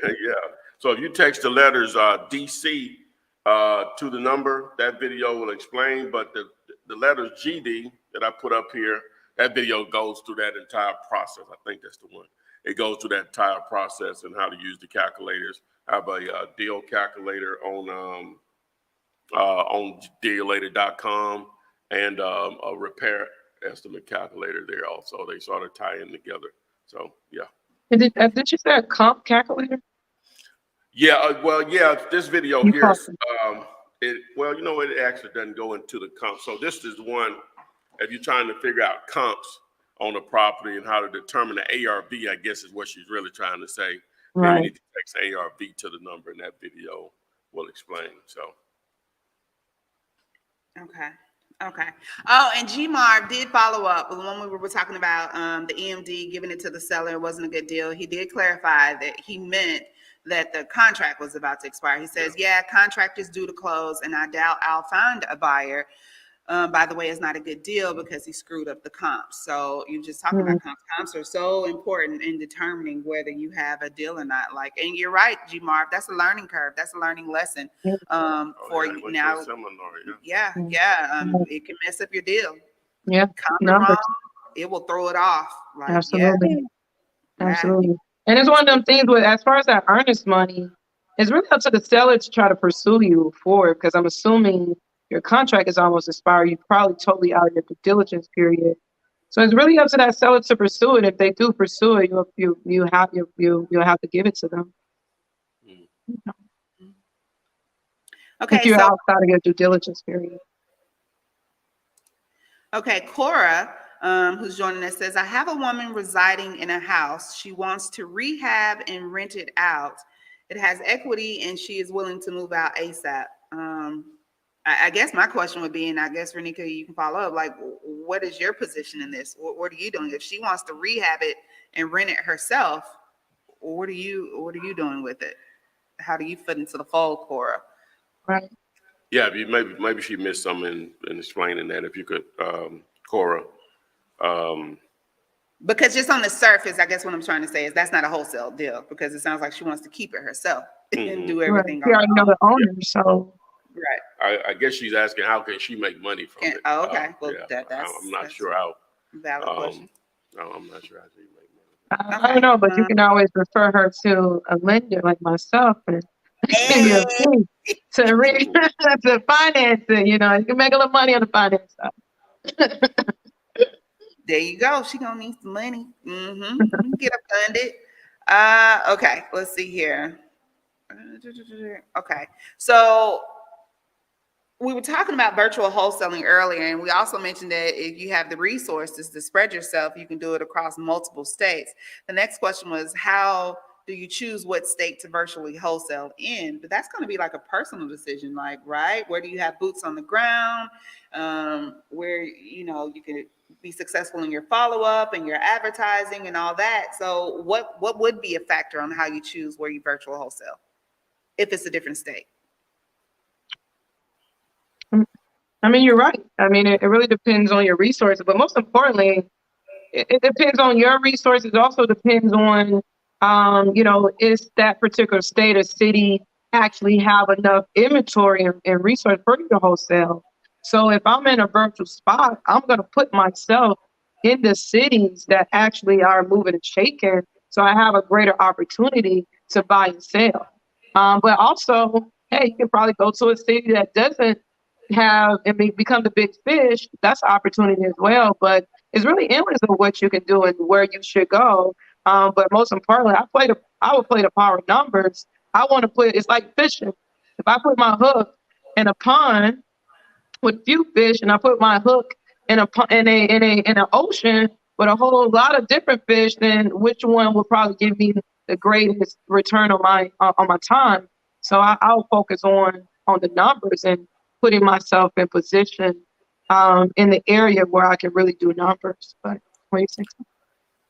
Yeah. So if you text the letters DC to the number, that video will explain. But the letters GD that I put up here, that video goes through that entire process. I think that's the one. It goes through that entire process and how to use the calculators. I have a deal calculator on dealator.com and a repair estimate calculator there also. They sort of tie in together. So, yeah. And did you say a comp calculator? Yeah, well, yeah, this video You here, copy. it actually doesn't go into the comp. So this is one, if you're trying to figure out comps on the property and how to determine the ARV, I guess is what she's really trying to say. Then Right. you need to text ARV to the number, and that video will explain. So. Okay. Okay. Oh, and G-Marv did follow up when we were talking about the EMD giving it to the seller. It wasn't a good deal. He did clarify that he meant that the contract was about to expire. He says, yeah, contract is due to close, and I doubt I'll find a buyer. By the way, it's not a good deal because he screwed up the comps. So you're just talking about comps. Comps are so important in determining whether you have a deal or not. Like, and you're right, G-Marv, that's a learning curve. That's a learning lesson for Yeah, you now. seminar, Yeah. It can mess up your deal. Yeah. Comp Numbers. wrong, it will throw it off. Like, Absolutely. Yeah. Absolutely. And it's one of them things with, as far as that earnest money, it's really up to the seller to try to pursue you for it, because I'm assuming your contract is almost expired. You're probably totally out of your due diligence period. So it's really up to that seller to pursue it. If they do pursue it, you'll have to give it to them. Okay. If you're So, outside of your due diligence period. okay, Cora, who's joining us, says, I have a woman residing in a house. She wants to rehab and rent it out. It has equity and she is willing to move out ASAP. I guess my question would be, and I guess Renika, you can follow up, like, what is your position in this? What are you doing? If she wants to rehab it and rent it herself, what are you doing with it? How do you fit into the fold, Cora? Right. Yeah, maybe she missed something in explaining that. If you could, Cora. Because just on the surface, I guess what I'm trying to say is that's not a wholesale deal, because it sounds like she wants to keep it herself and do everything. You already know the owner, so. Right. I guess she's asking how can she make money from it. Oh, okay. Well, yeah, I'm not sure how. Valid question. No, I'm not sure how she make money. I don't know, but you can always refer her to a lender like myself and give you a fee to finance it. You know, you can make a little money on the finance side. There you go. She gonna need some money. Get her funded. Okay, let's see here. Okay, so we were talking about virtual wholesaling earlier, and we also mentioned that if you have the resources to spread yourself, you can do it across multiple states. The next question was, how do you choose what state to virtually wholesale in? But that's going to be like a personal decision, like, right? Where do you have boots on the ground? Where, you can be successful in your follow-up and your advertising and all that. So what would be a factor on how you choose where you virtual wholesale if it's a different state? I mean, you're right. I mean, it really depends on your resources, but most importantly, it depends on your resources. It also depends on, is that particular state or city actually have enough inventory and resource for you to wholesale? So if I'm in a virtual spot, I'm going to put myself in the cities that actually are moving and shaking, so I have a greater opportunity to buy and sell. But also, hey, you can probably go to a city that doesn't have and become the big fish. That's an opportunity as well. But it's really endless of what you can do and where you should go. But most importantly, I would play the power of numbers. It's like fishing. If I put my hook in a pond with few fish, and I put my hook in an ocean with a whole lot of different fish, then which one will probably give me the greatest return on my time? So I'll focus on the numbers and putting myself in position in the area where I can really do numbers. But what do you think?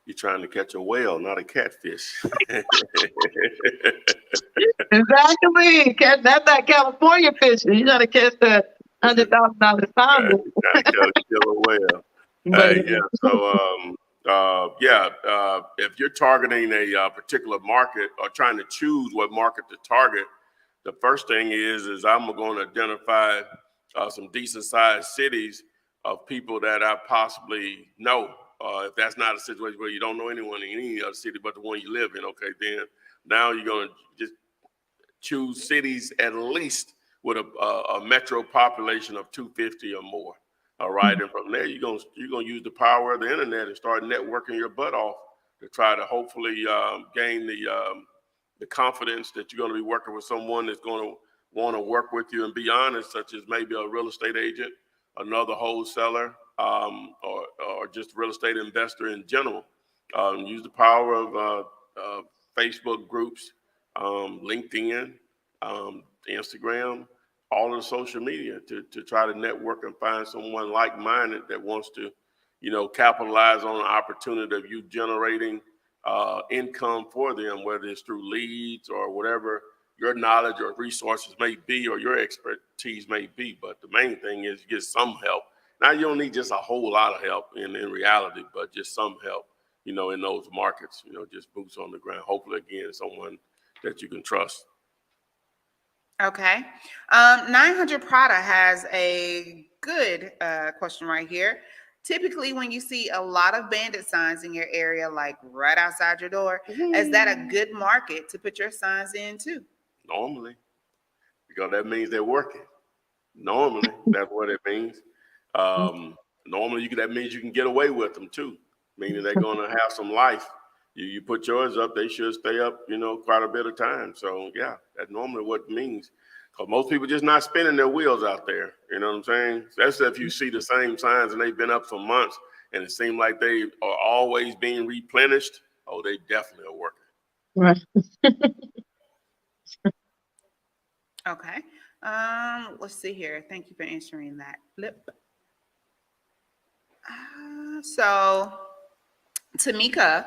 You're trying to catch a whale, not a catfish. Exactly. That's that California fishing. You got to catch that $100,000 salmon. Kill a whale. But, Yeah. So If you're targeting a particular market or trying to choose what market to target, the first thing is I'm going to identify some decent sized cities of people that I possibly know. If that's not a situation where you don't know anyone in any other city but the one you live in, okay, then now you're going to just choose cities at least with a metro population of 250 or more. All right, and from there you're gonna use the power of the internet and start networking your butt off to try to hopefully gain the confidence that you're going to be working with someone that's going to want to work with you and be honest, such as maybe a real estate agent, another wholesaler, or just real estate investor in general. Use the power of Facebook groups, LinkedIn, Instagram, all of the social media to try to network and find someone like-minded that wants to, capitalize on the opportunity of you generating income for them, whether it's through leads or whatever your knowledge or resources may be or your expertise may be. But the main thing is you get some help. Now, you don't need just a whole lot of help in reality, but just some help, in those markets, just boots on the ground. Hopefully, again, someone that you can trust. Okay. 900 Prada has a good question right here. Typically, when you see a lot of bandit signs in your area, like right outside your door, is that a good market to put your signs in too? Normally, because that means they're working. Normally, that's what it means. Normally, that means you can get away with them too, meaning they're going to have some life. You put yours up, they should stay up, quite a bit of time. So yeah, that's normally what it means. Because most people just not spinning their wheels out there. You know what I'm saying? That's if you see the same signs and they've been up for months and it seems like they are always being replenished. Oh, they definitely are working. Right. Okay. Let's see here. Thank you for answering that. Flip. So Tamika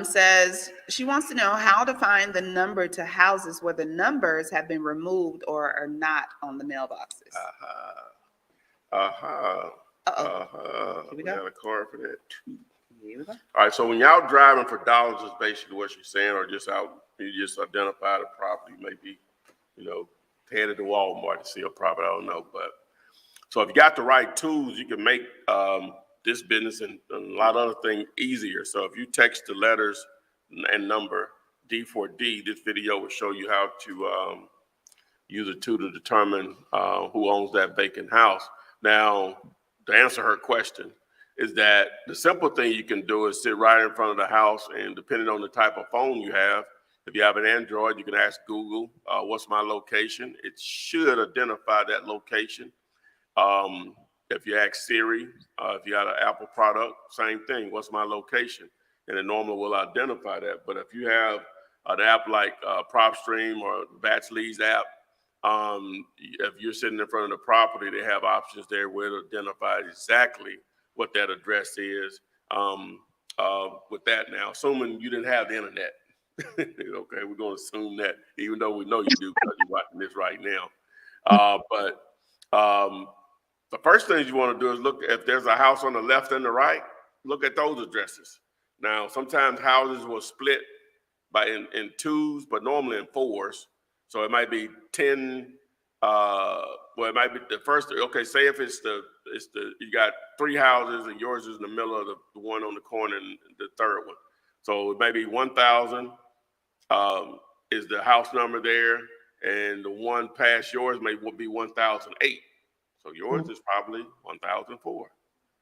says she wants to know how to find the number to houses where the numbers have been removed or are not on the mailboxes. We got a card for that too. Here we go. All right, so when y'all driving for dollars is basically what you're saying, or just you just identify the property, maybe, headed to Walmart to see a property, I don't know. But so if you got the right tools, you can make this business and a lot of other things easier. So if you text the letters and number D4D, this video will show you how to use a tool to determine who owns that vacant house. Now, to answer her question, is that the simple thing you can do is sit right in front of the house, and depending on the type of phone you have, if you have an Android, you can ask Google, what's my location? It should identify that location. If you ask Siri, if you got an Apple product, same thing, what's my location? And it normally will identify that. But if you have an app like PropStream or Batch Leads app, if you're sitting in front of the property, they have options there where it identifies exactly what that address is. With that now, assuming you didn't have the internet. Okay, we're going to assume that, even though we know you do because you're watching this right now. The first thing you want to do is look if there's a house on the left and the right, look at those addresses. Now, sometimes houses will split in twos, but normally in fours. So it might be 10. It might be the first. Okay, say if it's the you got 3 houses and yours is in the middle of the one on the corner and the third one. So it may be 1,000 is the house number there, and the one past yours will be 1,008. So yours is probably 1,004,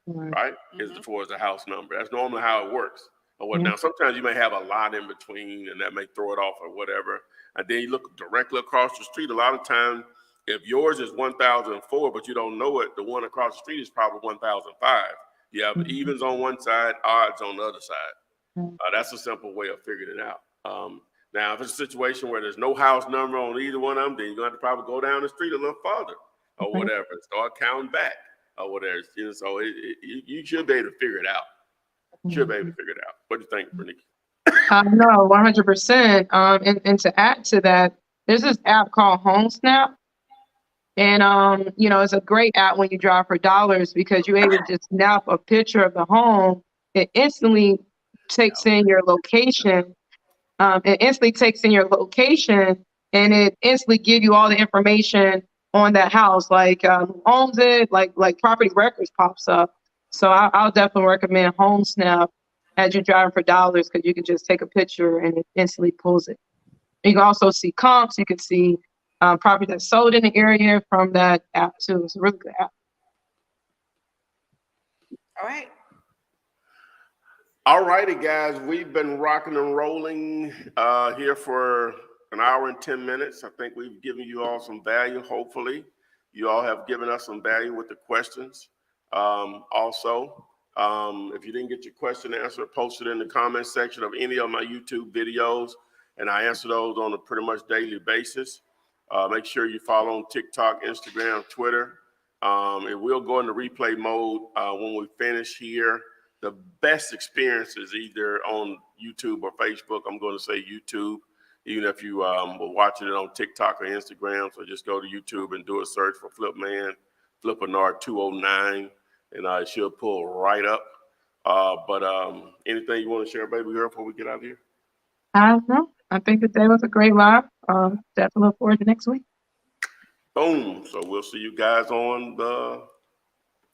right? As far as the house number. That's normally how it works. Now, sometimes you may have a lot in between, and that may throw it off or whatever. And then you look directly across the street. A lot of times, if yours is 1,004, but you don't know it, the one across the street is probably 1,005. You have evens on one side, odds on the other side. That's a simple way of figuring it out. Now, if it's a situation where there's no house number on either one of them, then you're going to have to probably go down the street a little farther or whatever, start counting back or whatever. So you should be able to figure it out. Should be able to figure it out. What do you think, Bernice? No, 100%. And to add to that, there's this app called HomeSnap. And, it's a great app when you drive for dollars because you're able to just snap a picture of the home it instantly takes in your location. It instantly takes in your location, and it instantly give you all the information on that house, like who owns it, like property records pops up. So I'll definitely recommend HomeSnap as you're driving for dollars, because you can just take a picture and it instantly pulls it. You can also see comps. You can see property that's sold in the area from that app too. It's a really good app. All right. All righty, guys. We've been rocking and rolling here for an hour and 10 minutes. I think we've given you all some value. Hopefully, you all have given us some value with the questions. Also, if you didn't get your question answered, post it in the comment section of any of my YouTube videos, and I answer those on a pretty much daily basis. Make sure you follow on TikTok, Instagram, Twitter. It will go into replay mode when we finish here. The best experience is either on YouTube or Facebook. I'm going to say YouTube, even if you were watching it on TikTok or Instagram. So just go to YouTube and do a search for Flippinar 209, and it should pull right up. But anything you want to share, baby girl, before we get out of here? I don't know. I think today was a great live. Definitely look forward to next week. Boom. So we'll see you guys on the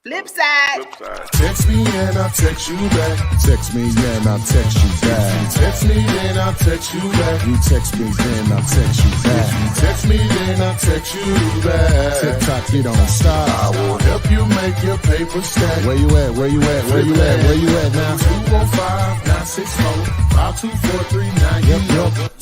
Flip side. flip side. Text me and I'll text you back. Text me, and I'll text you back. Text me and I'll text you back. You text me, then I'll text you back. Text me and I'll text you back. TikTok, you don't stop. I will help you make your paper stack. Where you at? Where you at? Where you at? Where you at now? 205-964-5243. Now you know.